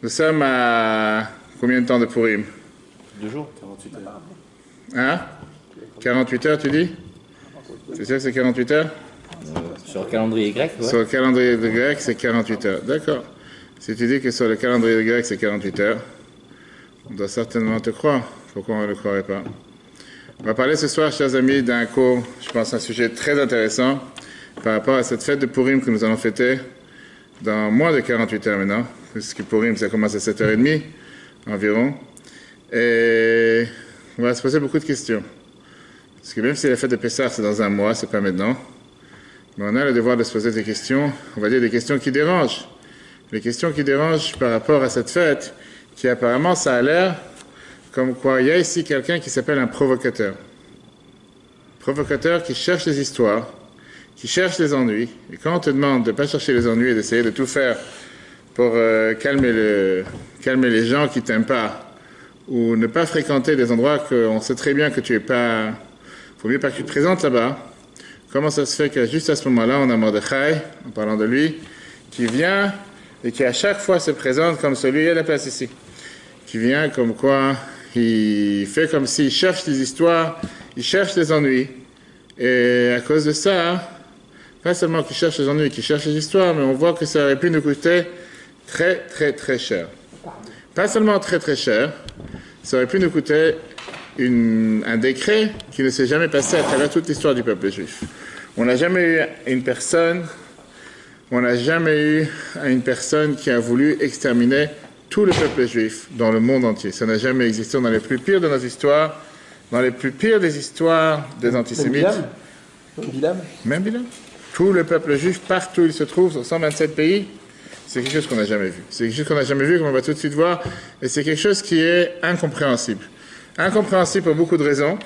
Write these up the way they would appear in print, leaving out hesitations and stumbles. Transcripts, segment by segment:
Nous sommes à combien de temps de Purim? 2 jours, 48 heures. Hein? 48 heures, tu dis? C'est sûr que c'est 48 heures? Sur le calendrier grec, ouais. Sur le calendrier grec, c'est 48 heures. D'accord. Si tu dis que sur le calendrier grec, c'est 48 heures, on doit certainement te croire. Pourquoi on ne le croirait pas? On va parler ce soir, chers amis, d'un cours, je pense, un sujet très intéressant par rapport à cette fête de Purim que nous allons fêter dans moins de 48 heures maintenant, puisque Purim, ça commence à 7h30 environ. Et on va se poser beaucoup de questions. Parce que même si la fête de Pessah, c'est dans un mois, c'est pas maintenant, mais on a le devoir de se poser des questions, on va dire des questions qui dérangent. Les questions qui dérangent par rapport à cette fête, qui apparemment, ça a l'air comme quoi il y a ici quelqu'un qui s'appelle un provocateur. Provocateur qui cherche les histoires, qui cherche les ennuis. Et quand on te demande de ne pas chercher les ennuis et d'essayer de tout faire pour calmer les gens qui ne t'aiment pas, ou ne pas fréquenter des endroits qu'on sait très bien que tu n'es pas... Il faut mieux pas que tu te présentes là-bas. Comment ça se fait que juste à ce moment-là, on a Mordechai, en parlant de lui, qui vient et qui à chaque fois se présente comme celui à la place ici. Qui vient comme quoi il fait comme s'il cherche les histoires, il cherche les ennuis. Et à cause de ça, pas seulement qu'il cherche les ennuis, qu'il cherche les histoires, mais on voit que ça aurait pu nous coûter très, très, très cher. Pas seulement très, très cher, ça aurait pu nous coûter un décret qui ne s'est jamais passé à travers toute l'histoire du peuple juif. On n'a jamais eu une personne qui a voulu exterminer tout le peuple juif dans le monde entier. Ça n'a jamais existé dans les plus pires de nos histoires, dans les plus pires des histoires des antisémites. Même Bilam. Tout le peuple juif, partout où il se trouve, sur 127 pays, c'est quelque chose qu'on n'a jamais vu. C'est quelque chose qu'on n'a jamais vu, qu'on va tout de suite voir, et c'est quelque chose qui est incompréhensible. Incompréhensible pour beaucoup de raisons,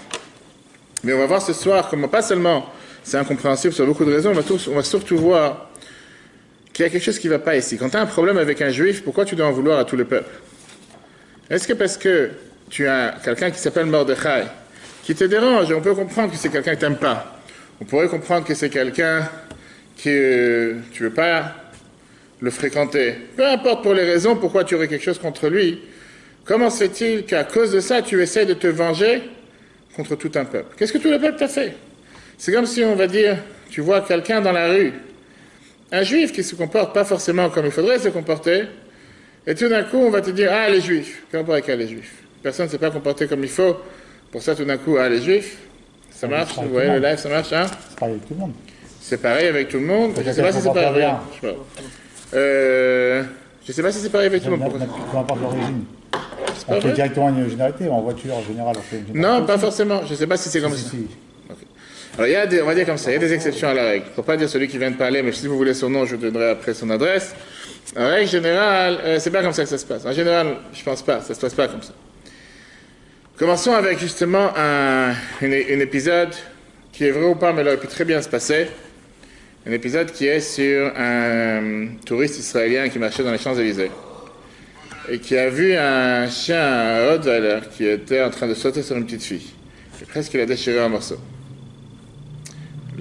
mais on va voir ce soir comment pas seulement c'est incompréhensible sur beaucoup de raisons, on va surtout voir qu'il y a quelque chose qui ne va pas ici. Quand tu as un problème avec un juif, pourquoi tu dois en vouloir à tout le peuple? Est-ce que parce que tu as quelqu'un qui s'appelle Mordechai, qui te dérange, et on peut comprendre que c'est quelqu'un que tu n'aimes pas. On pourrait comprendre que c'est quelqu'un que tu ne veux pas le fréquenter. Peu importe pour les raisons pourquoi tu aurais quelque chose contre lui, comment se fait-il qu'à cause de ça, tu essaies de te venger contre tout un peuple? Qu'est-ce que tout le peuple t'a fait? C'est comme si, on va dire, tu vois quelqu'un dans la rue, un juif qui se comporte pas forcément comme il faudrait se comporter, et tout d'un coup, on va te dire, ah, les juifs. Qu'est-ce qu'on avec les juifs? Personne ne s'est pas comporté comme il faut, pour ça, tout d'un coup, ah, les juifs, ça marche, vous voyez, le live, ça marche, hein? C'est pareil avec tout le monde. C'est pareil avec tout le monde. Je ne sais pas si c'est pareil avec tout le monde. Je sais pas si c'est pareil avec tout le monde. Peu importe l'origine. On fait directement une généralité, en voiture en général. On fait une généralité. Non, pas forcément. Je ne sais pas si c'est comme ça. Okay. Alors, on va dire comme ça, il y a des exceptions à la règle. Il ne faut pas dire celui qui vient de parler, mais si vous voulez son nom, je vous donnerai après son adresse. En règle générale, c'est pas comme ça que ça se passe. En général, je pense pas, ça se passe pas comme ça. Commençons avec justement un épisode qui est vrai ou pas, mais il aurait pu très bien se passer. Un épisode qui est sur un touriste israélien qui marchait dans les Champs-Élysées et qui a vu un chien, un Rottweiler, qui était en train de sauter sur une petite fille. Et presque il a déchiré en morceaux.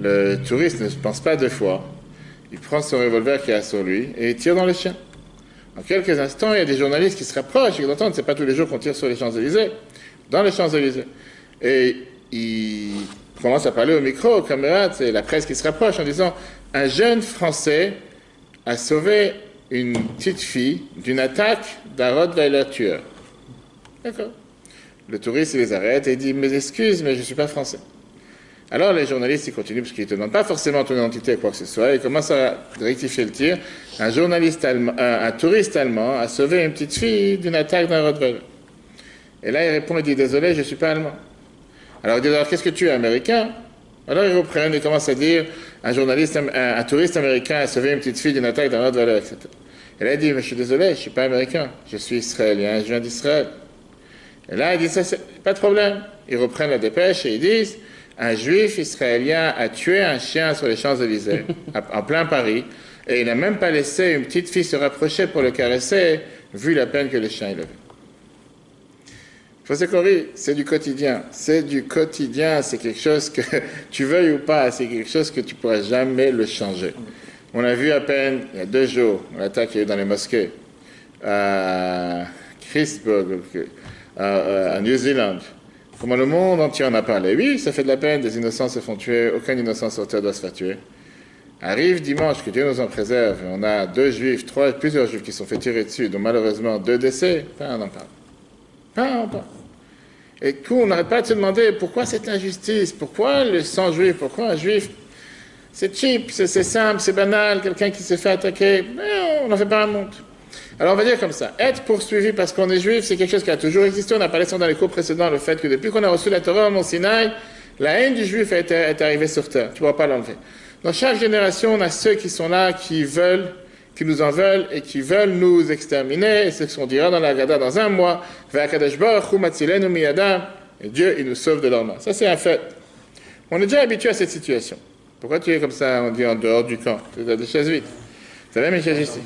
Le touriste ne pense pas 2 fois. Il prend son revolver qui est sur lui et il tire dans le chien. En quelques instants, il y a des journalistes qui se rapprochent et qui entendent, c'est pas tous les jours qu'on tire sur les Champs-Élysées, dans les Champs-Élysées. Et il commence à parler au micro, aux caméras, c'est la presse qui se rapproche en disant « Un jeune Français a sauvé une petite fille d'une attaque d'un Rottweiler tueur. » D'accord. Le touriste, il les arrête et il dit « Mes excuses, mais je ne suis pas français. » Alors les journalistes, ils continuent parce qu'ils ne te demandent pas forcément ton identité ou quoi que ce soit. Ils commencent à rectifier le tir. Un touriste allemand a sauvé une petite fille d'une attaque d'un Rottweiler. Et là, il répond, il dit « Désolé, je ne suis pas allemand. » Alors il dit « Alors qu'est-ce que tu es, américain ?» Alors ils reprennent et commencent à dire un touriste américain a sauvé une petite fille d'une attaque d'un Rottweiler, etc. Et là il dit « Mais je suis désolé, je ne suis pas américain, je suis israélien, je viens d'Israël. » Et là il dit « Ça, c'est pas de problème. » Ils reprennent la dépêche et ils disent « Un juif israélien a tué un chien sur les Champs-Élysées, en plein Paris, et il n'a même pas laissé une petite fille se rapprocher pour le caresser, vu la peine que le chien il avait. » José Corrie, c'est du quotidien. C'est du quotidien. C'est quelque chose que tu veuilles ou pas, c'est quelque chose que tu ne pourras jamais le changer. On a vu à peine, il y a 2 jours, l'attaque qu'il y a eu dans les mosquées. à Christburg, à New Zealand, comment le monde entier en a parlé. Oui, ça fait de la peine, des innocents se font tuer, aucun innocent sur terre doit se faire tuer. Arrive dimanche, que Dieu nous en préserve, on a plusieurs juifs qui sont fait tirer dessus, dont malheureusement 2 décès, on en parle. On parle. Et du coup, on n'arrête pas de se demander pourquoi cette injustice, pourquoi le sang juif, pourquoi un juif, c'est cheap, c'est simple, c'est banal, quelqu'un qui s'est fait attaquer, mais on n'en fait pas un monde. Alors on va dire comme ça, être poursuivi parce qu'on est juif, c'est quelque chose qui a toujours existé. On a parlé ça dans les cours précédents, le fait que depuis qu'on a reçu la Torah au Mont Sinaï, la haine du juif est arrivée sur terre. Tu ne pourras pas l'enlever. Dans chaque génération, on a ceux qui sont là, qui nous en veulent et qui veulent nous exterminer. Et c'est ce qu'on dira dans la Haggadah dans un mois. Et Dieu, il nous sauve de leurs mains. Ça, c'est un fait. On est déjà habitué à cette situation. Pourquoi tu es comme ça, on dit en dehors du camp? Tu as des chaises vides. Tu as même une chaise ici.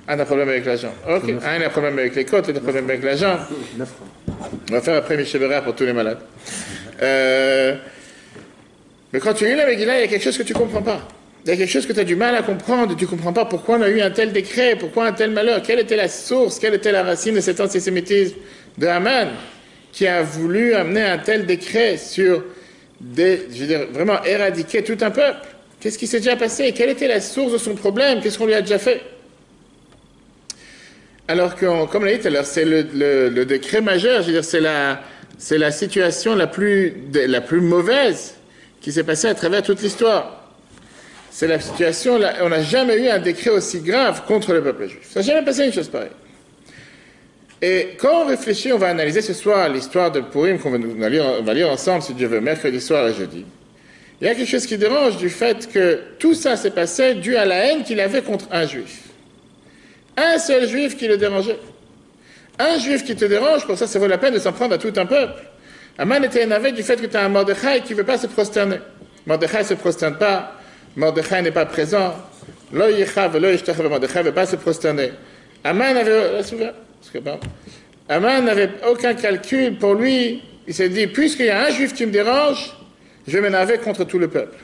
Un a un problème avec la jambe. Ok. Un a un problème avec les côtes, un a un problème avec la jambe. On va faire après Michel pour tous les malades. Mais quand tu lis la Megillah, il y a quelque chose que tu ne comprends pas. Il y a quelque chose que tu as du mal à comprendre. Tu ne comprends pas pourquoi on a eu un tel décret, pourquoi un tel malheur. Quelle était la source, quelle était la racine de cet antisémitisme de Haman qui a voulu amener un tel décret sur vraiment éradiquer tout un peuple. Qu'est-ce qui s'est déjà passé? Quelle était la source de son problème? Qu'est-ce qu'on lui a déjà fait? Alors que, comme l'a dit tout à l'heure, c'est le décret majeur, c'est la situation la plus mauvaise qui s'est passée à travers toute l'histoire. C'est la situation, on n'a jamais eu un décret aussi grave contre le peuple juif. Ça n'a jamais passé une chose pareille. Et quand on réfléchit, on va analyser ce soir l'histoire de Purim qu'on va lire ensemble, si Dieu veut, mercredi soir et jeudi. Il y a quelque chose qui dérange du fait que tout ça s'est passé dû à la haine qu'il avait contre un juif. Un seul juif qui le dérangeait. Un juif qui te dérange, pour ça, ça vaut la peine de s'en prendre à tout un peuple. Haman était énervé du fait que tu as un Mordechai qui ne veut pas se prosterner. Mordechai ne se prosterne pas. Mordechai n'est pas présent. Lo yichav, lo yishtachav, Mordechai ne veut pas se prosterner. Haman n'avait aucun calcul pour lui. Il s'est dit, puisqu'il y a un juif qui me dérange, je vais m'énerver contre tout le peuple.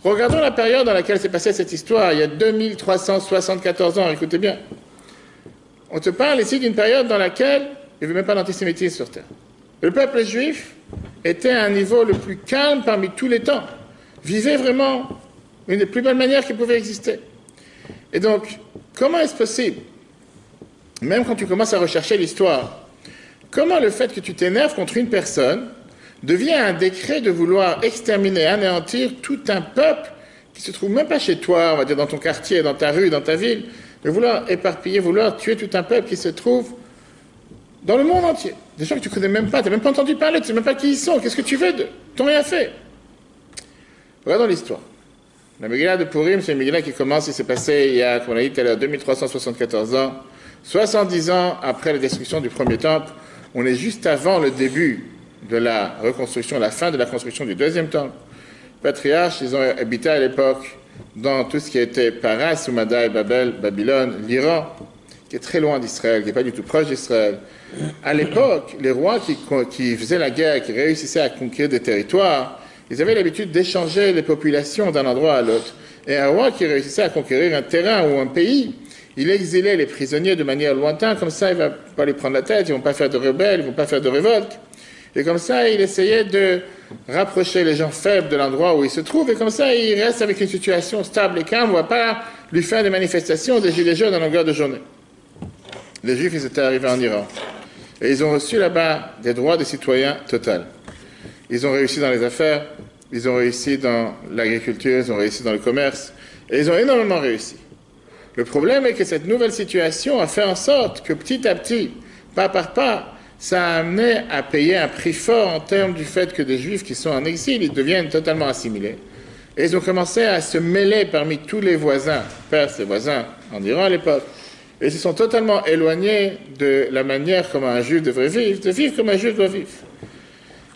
Regardons la période dans laquelle s'est passée cette histoire. Il y a 2374 ans, écoutez bien. On te parle ici d'une période dans laquelle il n'y avait même pas d'antisémitisme sur terre. Le peuple juif était à un niveau le plus calme parmi tous les temps. Vivait vraiment une des plus belles manières qui pouvait exister. Et donc, comment est-ce possible, même quand tu commences à rechercher l'histoire, comment le fait que tu t'énerves contre une personne devient un décret de vouloir exterminer, anéantir tout un peuple qui se trouve même pas chez toi, on va dire dans ton quartier, dans ta rue, dans ta ville, de vouloir éparpiller, vouloir tuer tout un peuple qui se trouve dans le monde entier. Des gens que tu ne connais même pas, tu n'as même pas entendu parler, tu ne sais même pas qui ils sont, qu'est-ce que tu veux d'eux? Ils n'ont rien fait. Regardons l'histoire. La Megillah de Purim, c'est une Megillah qui commence, il s'est passé il y a, comme on a dit tout à l'heure, 2374 ans, 70 ans après la destruction du premier temple. On est juste avant le début de la reconstruction, la fin de la construction du deuxième temple. Les patriarches, ils ont habité à l'époque dans tout ce qui était Paras, Soumada et Babylone, l'Iran, qui est très loin d'Israël, qui n'est pas du tout proche d'Israël. À l'époque, les rois qui faisaient la guerre, qui réussissaient à conquérir des territoires, ils avaient l'habitude d'échanger les populations d'un endroit à l'autre. Et un roi qui réussissait à conquérir un terrain ou un pays, il exilait les prisonniers de manière lointaine, comme ça il ne va pas les prendre la tête, ils ne vont pas faire de rebelles, ils ne vont pas faire de révolte. Et comme ça, il essayait de rapprocher les gens faibles de l'endroit où ils se trouvent, et comme ça, il reste avec une situation stable et calme, on ne va pas lui faire des manifestations, des gilets jaunes à longueur de journée. Les Juifs, ils étaient arrivés en Iran. Et ils ont reçu là-bas des droits des citoyens total. Ils ont réussi dans les affaires, ils ont réussi dans l'agriculture, ils ont réussi dans le commerce, et ils ont énormément réussi. Le problème est que cette nouvelle situation a fait en sorte que petit à petit, pas par pas, ça a amené à payer un prix fort en termes du fait que des Juifs qui sont en exil, ils deviennent totalement assimilés. Et ils ont commencé à se mêler parmi tous les voisins, Perses et voisins en Iran à l'époque, et ils se sont totalement éloignés de la manière comme un Juif devrait vivre, de vivre comme un Juif doit vivre.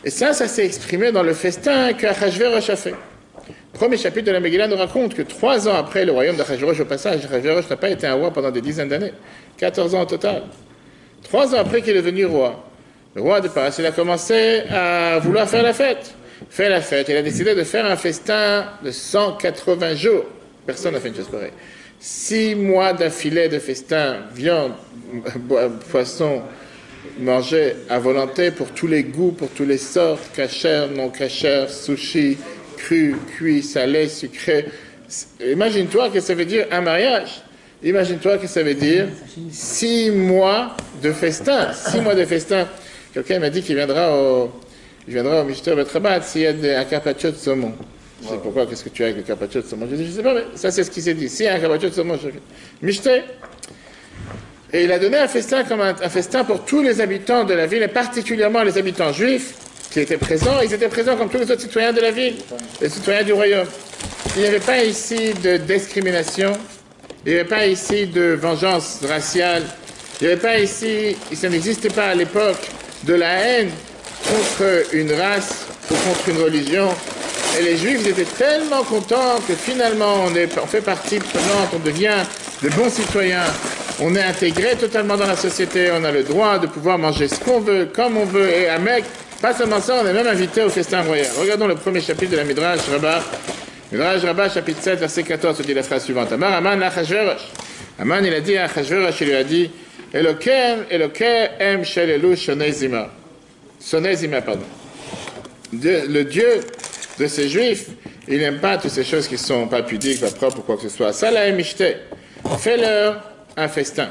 Et ça s'est exprimé dans le festin qu'Achashverosh a fait. Le premier chapitre de la Megillah nous raconte que 3 ans après le royaume d'Achashverosh, au passage, Achashverosh n'a pas été un roi pendant des dizaines d'années, 14 ans au total. 3 ans après qu'il est devenu roi, le roi de Paras, il a commencé à vouloir faire la fête. Faire la fête, il a décidé de faire un festin de 180 jours. Personne n'a fait une chose pareille. 6 mois d'affilée de festin, viande, poisson, manger à volonté pour tous les goûts, pour toutes les sortes, cachère, non cachère, sushi, cru, cuit, salé, sucré. Imagine-toi que ça veut dire un mariage. Imagine-toi que ça veut dire 6 mois de festin. 6 mois de festin. Quelqu'un m'a dit qu'il viendra au Mishter Betrabat s'il y a un carpaccio de saumon. Je sais pourquoi, qu'est-ce que tu as avec le carpaccio de saumon? Je dis, je sais pas, mais ça c'est ce qui s'est dit. S'il y a un carpaccio de saumon, je fais Mishter. Et il a donné un festin comme un festin pour tous les habitants de la ville, et particulièrement les habitants juifs qui étaient présents. Ils étaient présents comme tous les autres citoyens de la ville, les citoyens du royaume. Il n'y avait pas ici de discrimination, il n'y avait pas ici de vengeance raciale, il n'y avait pas ici, ça n'existait pas à l'époque, de la haine contre une race ou contre une religion. Et les Juifs étaient tellement contents que finalement on fait partie prenante, on devient de bons citoyens, on est intégré totalement dans la société, on a le droit de pouvoir manger ce qu'on veut, comme on veut, et à Mecque, pas seulement ça, on est même invité au festin royal. Regardons le premier chapitre de la Midrash Rabbah. Midrash Rabbah, chapitre 7, verset 14, se dit la phrase suivante. Amar Aman Achashverosh. Aman, il a dit à Achashverosh, il lui a dit, Elokem em shel elu shonei zima. Shonei zima, pardon. Le Dieu de ces Juifs, il n'aime pas toutes ces choses qui ne sont pas pudiques, pas propres ou quoi que ce soit. Salahem mishte. Fais-leur un festin.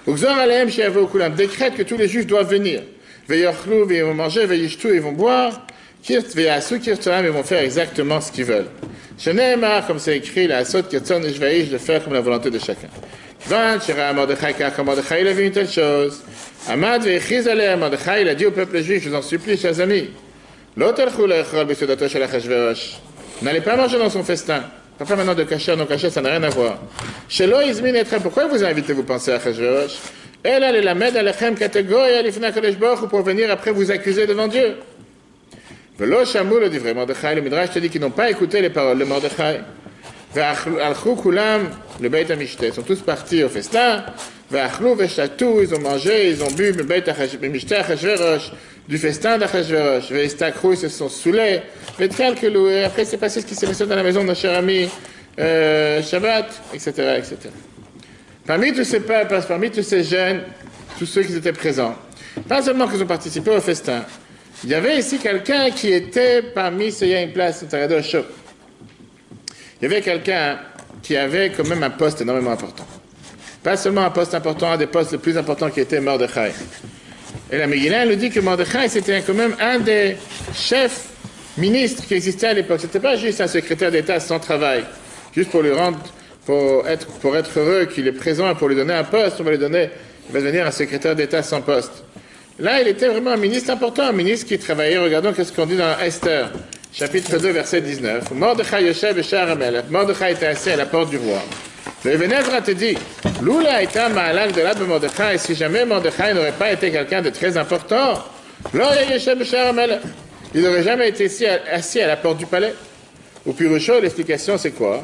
Uxor alehem she'yavou kulam. Décrète que tous les Juifs doivent venir. Ve'yochlou, ils vont manger, ve'yishtu, ils vont boire. Kirt ve'yasu kirtoam, ils vont faire exactement ce qu'ils veulent. Sheneemar, comme c'est écrit, la asot kirton ishvaïch, de faire comme la volonté de chacun. Kvan, shera Mordechai, car Mordechai, il a vu une telle chose. Amad ve'echiz alehem, Mordechai, il a dit au peuple juif, je vous en supplie, chers amis, l'otelchou la'echol besudato shel Achashverosh. N'allez pas manger dans son festin. Pas maintenant de cachère, non cachère, ça n'a rien à voir. Shelo izmin etrem, pourquoi vous invitez, vous pensez à Achashverosh? Elle allait la mettre à l'echem catégorie, à l'ifna kodesh baruch, pour venir après vous accuser devant Dieu. Velo shamou le divrei Mordechai, le Midrash te dit qu'ils n'ont pas écouté les paroles de Mordechai. Ve'achlou kulam, le Beit HaMishte, ils sont tous partis au festin. Ve'achlou ve'chatou, ils ont mangé, ils ont bu le Beit HaMishte Achashverosh, du festin d'Achashverosh. Ve'istakhrou, ils se sont saoulés. Ve'tchalkelou, et après c'est passé ce qui s'est passé dans la maison de notre cher ami Shabbat, etc., etc. Parmi tous ces peuples, parmi tous ces jeunes, tous ceux qui étaient présents, pas seulement qu'ils ont participé au festin, il y avait ici quelqu'un qui était parmi ceux, il y a une place, au chaud. Il y avait quelqu'un qui avait quand même un poste énormément important. Pas seulement un poste important, un des postes les plus importants qui était Mordechai. Et la Megillah nous dit que Mordechai, c'était quand même un des chefs ministres qui existait à l'époque. C'était pas juste un secrétaire d'État sans travail, juste pour lui rendre, pour être heureux qu'il est présent et pour lui donner un poste, il va devenir un secrétaire d'État sans poste. Là, il était vraiment un ministre important, un ministre qui travaillait. Regardons ce qu'on dit dans Esther, chapitre 2, verset 19. Mordechai Yoshev et Sha'ar HaMelech. Mordechai était assis à la porte du roi. Le Even Ezra te dit, Lula était un ma'alak de l'âme de Mordechai, et si jamais Mordechai n'aurait pas été quelqu'un de très important, Lora Yoshev et Sha'ar HaMelech. Il n'aurait jamais été assis à la porte du palais. Au Pirucho, l'explication c'est quoi?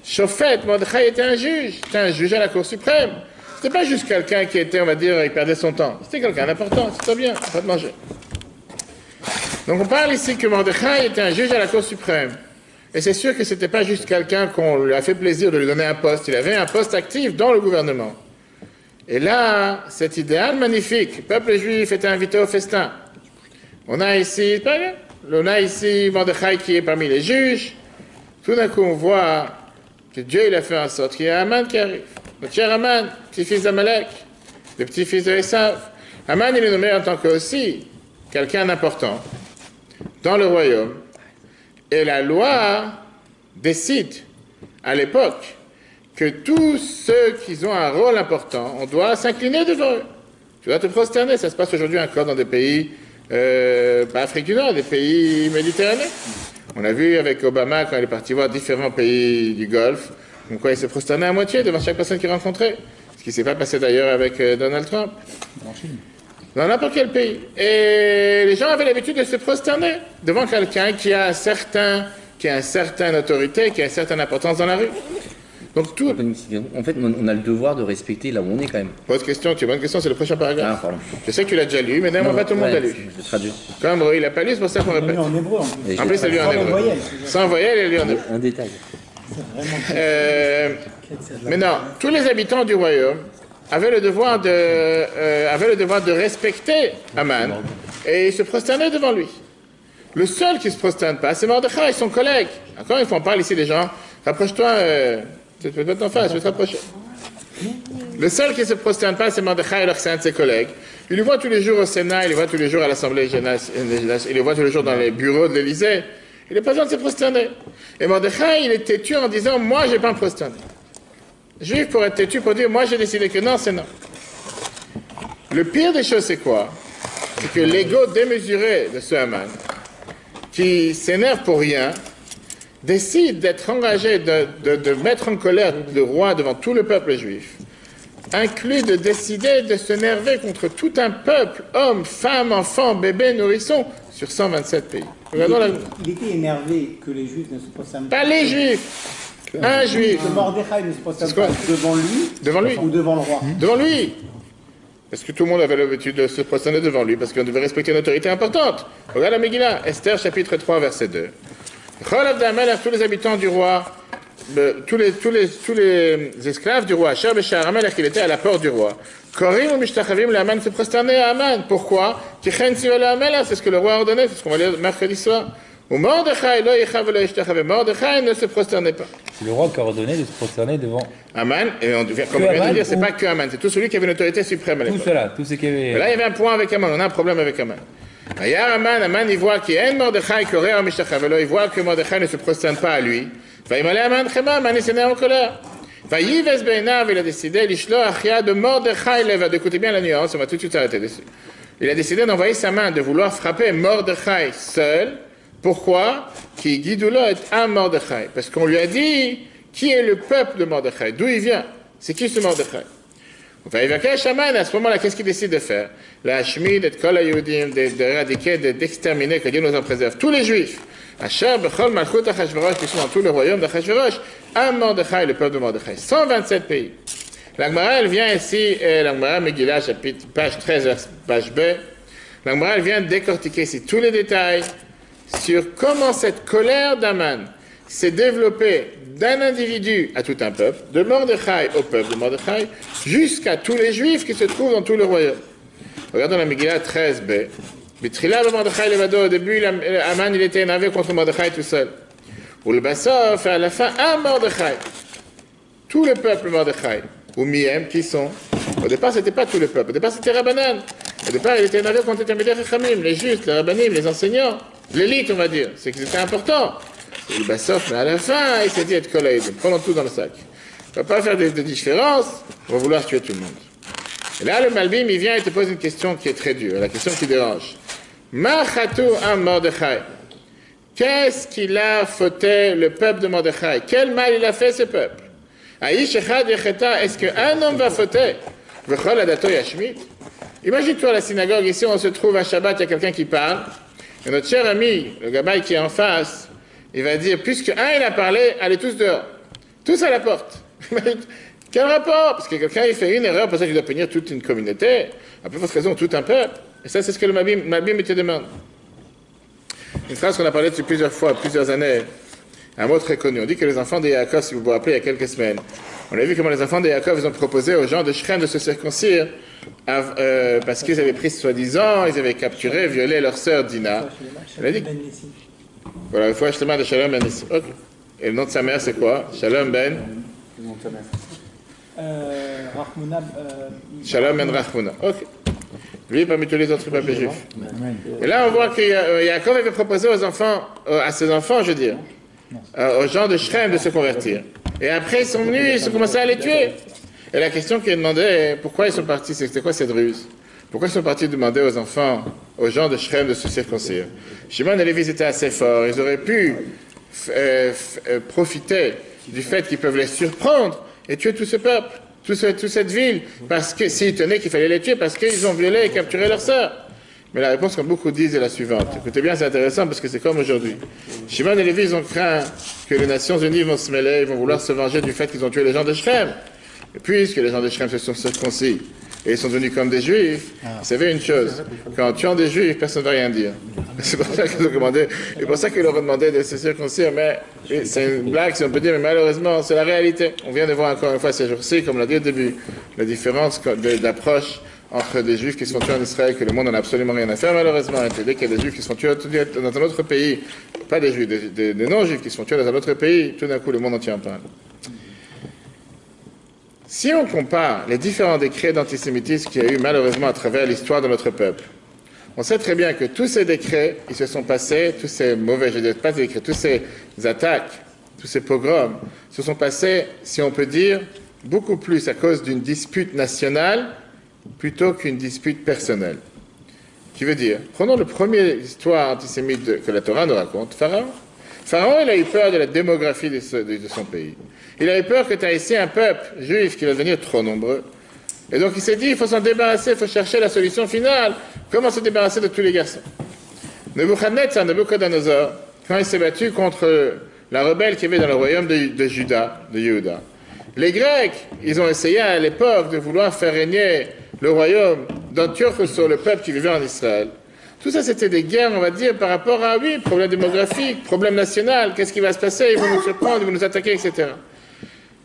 Shofet, Mordechai était un juge à la Cour suprême. C'était pas juste quelqu'un qui était, on va dire, il perdait son temps. C'était quelqu'un d'important, c'était bien, pas de manger. Donc on parle ici que Mordechai était un juge à la Cour suprême. Et c'est sûr que c'était pas juste quelqu'un qu'on lui a fait plaisir de lui donner un poste. Il avait un poste actif dans le gouvernement. Et là, cet idéal magnifique, le peuple juif était invité au festin. On a ici Mordechai qui est parmi les juges. Tout d'un coup, on voit que Dieu il a fait en sorte qu'il y a Aman qui arrive. Notre cher Aman, petit-fils d'Amalek, le petit-fils de Esav. Aman, il est nommé en tant que aussi quelqu'un d'important dans le royaume. Et la loi décide, à l'époque, que tous ceux qui ont un rôle important, on doit s'incliner devant eux. Tu dois te prosterner. Ça se passe aujourd'hui encore dans des pays, pas Afrique du Nord, des pays méditerranéens. On a vu avec Obama, quand il est parti voir différents pays du Golfe, quoi il se prosternait à moitié devant chaque personne qu'il rencontrait. Ce qui ne s'est pas passé d'ailleurs avec Donald Trump. Dans n'importe quel pays. Et les gens avaient l'habitude de se prosterner devant quelqu'un qui a une certaine autorité, qui a une certaine importance dans la rue. Donc tout... En fait, on a le devoir de respecter là où on est quand même. Bonne question, c'est le prochain paragraphe. Ah, pardon. Je sais que tu l'as déjà lu, mais d'ailleurs, pas tout le monde l'a lu. Je vais traduire. Comme il n'a pas lu, c'est pour ça qu'on répète. En hébreu, En plus, c'est lu en hébreu. Sans voyelle, il est lu en hébreu. Un détail. Maintenant, tous les habitants du royaume avaient le devoir de respecter Aman et ils se prosternaient devant lui. Le seul qui ne se prosterne pas, c'est Mordechai, son collègue. Encore une fois, on parle ici des gens. Rapproche-toi, tu peux pas en face, je vais te rapprocher. Le seul qui ne se prosterne pas, c'est Mordechai, alors que c'est un de ses collègues. Il le voit tous les jours au Sénat, il le voit tous les jours à l'Assemblée législative, il le voit tous les jours dans les bureaux de l'Élysée. Il n'a pas besoin de se prosterner. Et Mordechai, il est têtu en disant, moi, je ne vais pas me prosterner. Juif pour être têtu, pour dire, moi, j'ai décidé que non, c'est non. Le pire des choses, c'est quoi? C'est que l'ego démesuré de ce Haman, qui s'énerve pour rien, décide d'être engagé, de mettre en colère le roi devant tout le peuple juif, inclut de décider de s'énerver contre tout un peuple, hommes, femmes, enfants, bébés, nourrissons, sur 127 pays. Il était énervé que les Juifs ne se prosternent pas les Juifs, un Juif. Que Mordechai ne se prosterne pas devant lui ou devant le roi. Devant lui. Parce que tout le monde avait l'habitude de se prosterner devant lui, parce qu'on devait respecter une autorité importante. Regarde la Megillah, Esther chapitre 3, verset 2. Tous les habitants du roi, tous les esclaves du roi, Cher Béchar Amalek, il était à la porte du roi. Korim ou Mishtachavim, le Haman se prosternait à Haman. Pourquoi? C'est ce que le roi a ordonné, c'est ce qu'on va lire mercredi soir. Ou Mordechai ne se prosternait pas. C'est le roi qui a ordonné de se prosterner devant. Haman, et comme on vient de dire, c'est pas que Haman, c'est tout celui qui avait une autorité suprême à l'époque. Tout cela, tout ce qui avait. Mais là, il y avait un point avec Haman, on a un problème avec Haman. Haman, il voit qu'il y a un Mordechai qui aurait un Mishtachavelo, il voit que Mordechai ne se prosterne pas à lui. Haman il s'énerve en colère. Il a décidé, de Mordechai Levad. Écoutez bien la nuance, on va tout de suite s'arrêter dessus. Il a décidé d'envoyer sa main, de vouloir frapper Mordechai seul. Pourquoi? Qui Guidoula est un Mordechai. Parce qu'on lui a dit qui est le peuple de Mordechai, d'où il vient. C'est qui ce Mordechai? À ce moment-là, qu'est-ce qu'il décide de faire? La Hashmid et Kol HaYudim, d'éradiquer, d'exterminer, que Dieu nous en préserve. Tous les Juifs. Asher Bechol Malchut Achashverosh, qui sont dans tout le royaume d'Achashverosh, un Mordechai, le peuple de Mordechai. 127 pays. L'Agmara, elle vient ici, l'Agmara Megillah, chapitre, page 13, page B. L'Agmara, elle vient décortiquer ici tous les détails sur comment cette colère d'Aman s'est développée d'un individu à tout un peuple, de Mordechai au peuple de Mordechai, jusqu'à tous les Juifs qui se trouvent dans tout le royaume. Regardons la Megillah 13b. Bitrila Mordechai Levado, au début, Aman il était énervé contre Mordechai tout seul. Ou le Bassof, à la fin, un Mordechai. Tout le peuple Mordechai. Ou Miem, qui sont. Au départ, c'était pas tout le peuple. Au départ, c'était Rabbanan. Au départ, il était énervé contre les intermédiaires Chachamim, les justes, les Rabbanim, les enseignants. L'élite, on va dire. C'est que c'était important. Et le Bassof, mais à la fin, il s'est dit être collègue. Prenons tout dans le sac. On ne va pas faire de différence. On va vouloir tuer tout le monde. Et là, le Malbim, il vient et te pose une question qui est très dure, la question qui dérange. Ma chatou am Mordechai. Qu'est-ce qu'il a fauté le peuple de Mordechai? Quel mal il a fait ce peuple? Aïch echad yecheta, est-ce qu'un homme va fauter? V'chol adato yashmit. Imagine-toi à la synagogue, ici on se trouve un Shabbat, il y a quelqu'un qui parle, et notre cher ami, le gabaï qui est en face, il va dire, puisque un il a parlé, allez tous dehors. Tous à la porte. Quel rapport? Parce que quelqu'un il fait une erreur, pour ça qu'il doit punir toute une communauté, à peu près raison tout un peuple. Et ça c'est ce que le Malbim te demande. Une phrase qu'on a parlé depuis plusieurs fois, plusieurs années, un mot très connu. On dit que les enfants de Yaakov, si vous vous rappelez il y a quelques semaines, on a vu comment les enfants de Yaakov ils ont proposé aux gens de Shrem de se circoncire parce qu'ils avaient pris soi-disant, ils avaient capturé, violé leur sœur Dina. Elle a dit voilà, il faut acheter le de Shalom Ben Nissim. Okay. Et le nom de sa mère c'est quoi? Shalom Ben Rachmouna. Shalom Ben Rachmouna. Ok. Lui parmi tous les autres peuples juifs. Et là on voit que Yaakov avait proposé aux enfants, à ses enfants je veux dire, aux gens de Shrem de se convertir. Et après ils sont venus, ils ont commencé à les tuer. Et la question qui est demandée, pourquoi ils sont partis, c'était quoi cette ruse? Pourquoi ils sont partis demander aux enfants, aux gens de Shrem de se circoncire? Shimon et Lévi étaient assez forts, ils auraient pu profiter du fait qu'ils peuvent les surprendre et tuer tout ce peuple, toute cette ville, parce que s'ils tenaient qu'il fallait les tuer, parce qu'ils ont violé et capturé leur sœur. Mais la réponse, comme beaucoup disent, est la suivante. Écoutez bien, c'est intéressant parce que c'est comme aujourd'hui. Shimon et Lévi, ils ont craint que les Nations Unies vont se mêler, ils vont vouloir se venger du fait qu'ils ont tué les gens de Shrem. Et puisque les gens de Shrem se sont circoncis, et ils sont devenus comme des juifs, vous savez une chose, qu'en tuant des juifs, personne ne va rien dire. C'est pour ça qu'ils ont commandé, et pour ça qu'ils leur ont demandé de se circoncire, mais c'est une blague si on peut dire, mais malheureusement, c'est la réalité. On vient de voir encore une fois ces jours-ci, comme on l'a dit au début, la différence d'approche entre des juifs qui se font tuer en Israël, que le monde n'en a absolument rien à faire, malheureusement. Dès qu'il y a des juifs qui se font tuer dans un autre pays, pas des juifs, des non-juifs qui se font tuer dans un autre pays, tout d'un coup, le monde entier en parle. Si on compare les différents décrets d'antisémitisme qu'il y a eu malheureusement à travers l'histoire de notre peuple, on sait très bien que tous ces décrets, ils se sont passés, tous ces mauvais, je ne dis pas ces décrets, tous ces attaques, tous ces pogroms, se sont passés, si on peut dire, beaucoup plus à cause d'une dispute nationale plutôt qu'une dispute personnelle. Qui veut dire, prenons le premier histoire antisémite que la Torah nous raconte, Pharaon. Pharaon, il a eu peur de la démographie de son pays. Il a eu peur que tu aies ici un peuple juif qui va devenir trop nombreux. Et donc il s'est dit, il faut s'en débarrasser, il faut chercher la solution finale. Comment se débarrasser de tous les garçons? Nabucodonosor, quand il s'est battu contre la rebelle qui y avait dans le royaume de Juda, de Yehuda, les Grecs, ils ont essayé à l'époque de vouloir faire régner le royaume d'Antioche sur le peuple qui vivait en Israël. Tout ça, c'était des guerres, on va dire, par rapport à, oui, problème démographique, problème national, qu'est-ce qui va se passer, ils vont nous surprendre, ils vont nous attaquer, etc.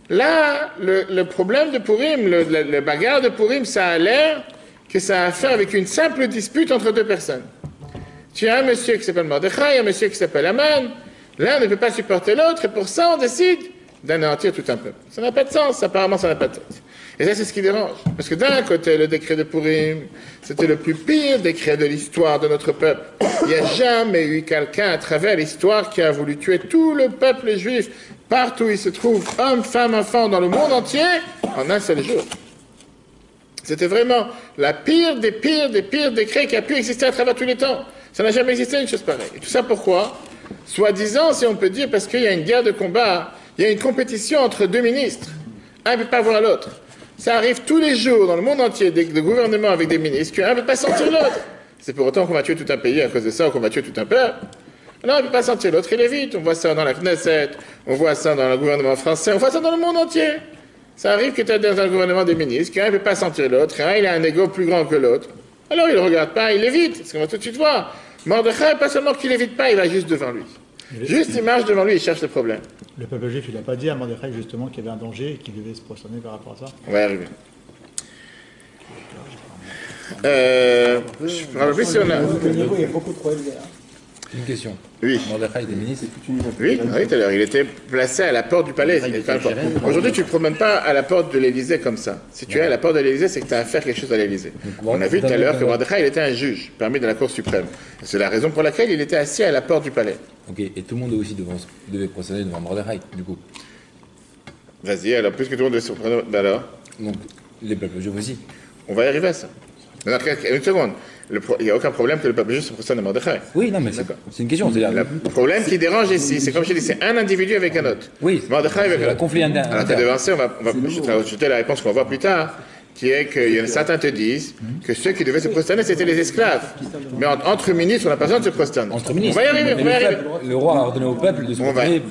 Là, le problème de Purim, le bagarre de Purim, ça a l'air que ça a à faire avec une simple dispute entre deux personnes. Tu as un monsieur qui s'appelle Mordechai, un monsieur qui s'appelle Aman, l'un ne peut pas supporter l'autre, et pour ça, on décide d'anéantir tout un peuple. Ça n'a pas de sens, apparemment, ça n'a pas de sens. Et ça, c'est ce qui dérange. Parce que d'un côté, le décret de Purim, c'était le plus pire décret de l'histoire de notre peuple. Il n'y a jamais eu quelqu'un à travers l'histoire qui a voulu tuer tout le peuple juif, partout où il se trouve, hommes, femmes, enfants, dans le monde entier, en un seul jour. C'était vraiment la pire des pires des pires décrets qui a pu exister à travers tous les temps. Ça n'a jamais existé une chose pareille. Et tout ça pourquoi? Soi-disant, si on peut dire, parce qu'il y a une guerre de combat, il y a une compétition entre deux ministres. Un ne peut pas voir l'autre. Ça arrive tous les jours dans le monde entier, des gouvernements avec des ministres, qu'un ne peut pas sentir l'autre. C'est pour autant qu'on va tuer tout un pays à cause de ça, ou qu'on va tuer tout un peuple. Non, on ne peut pas sentir l'autre, il est vite. On voit ça dans la Knesset, on voit ça dans le gouvernement français, on voit ça dans le monde entier. Ça arrive que tu es dans un gouvernement des ministres, qu'un ne peut pas sentir l'autre, un il a un ego plus grand que l'autre. Alors il ne regarde pas, il évite, parce qu'on va tout de suite voir. Mordechai, pas seulement qu'il évite pas, il va juste devant lui. Juste, il marche devant lui, il cherche le problème. Le peuple juif, il n'a pas dit à Mordechai justement qu'il y avait un danger et qu'il devait se prosterner par rapport à ça? On va y arriver. Je me rappelle plus si on a... Le niveau est beaucoup trop élevé. Une question. Oui. Mordechai était ministre. Oui, tout à l'heure. Il était placé à la porte du palais. Aujourd'hui, tu ne te promènes pas à la porte de l'Élysée comme ça. Si tu es à la porte de l'Élysée, c'est que tu as à faire quelque chose à l'Élysée. On a vu tout à l'heure que Mordechai, il était un juge, parmi de la Cour suprême. C'est la raison pour laquelle il était assis à la porte du palais. Ok, et tout le monde aussi devait procéder devant Mordechai, du coup. Vas-y, alors, plus que tout le monde devait se prendre... Ben alors, Donc, les peuples juifs aussi. on va y arriver à ça. Non, une seconde. Il n'y a aucun problème que le peuple juif se prosterne à Mordechai. Oui, non, mais c'est une question. Le problème qui dérange ici, c'est comme je dis, c'est un individu avec un autre. Oui, Mordechai avec un le autre. conflit interne. Alors, tu as devancé, je vais ajouter la réponse qu'on va voir plus tard, qui est que certains te disent que ceux qui devaient se prosterner, c'était les esclaves. Mais entre ministres, on n'a pas besoin de se prosterner. Entre ministres. On va y arriver, on va y arriver. Le roi a ordonné au peuple de se prosterner.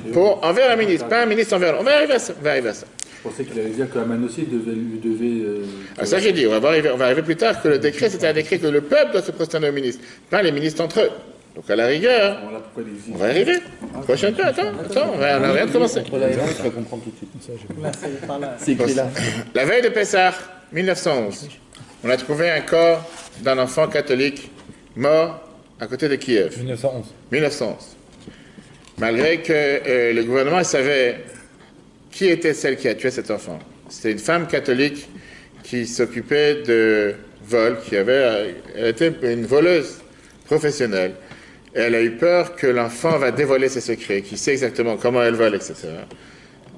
Envers un ministre, pas un ministre envers l'autre. On va y arriver à ça. Je pensais qu'il allait dire que Haman aussi devait Ça j'ai dit, on va arriver plus tard que le décret, c'était un décret que le peuple doit se prosterner aux ministres, pas les ministres entre eux. Donc à la rigueur, on va y arriver. Prochaine fois, attends, on n'a rien de commencé. Entre là et là, tu vas comprendre tout de suite. C'est écrit là. La veille de Pessah, 1911, on a trouvé un corps d'un enfant catholique mort à côté de Kiev. 1911. Malgré que le gouvernement savait qui était celle qui a tué cet enfant. C'était une femme catholique qui s'occupait de vol, elle était une voleuse professionnelle. Et elle a eu peur que l'enfant va dévoiler ses secrets, qui sait exactement comment elle vole, etc.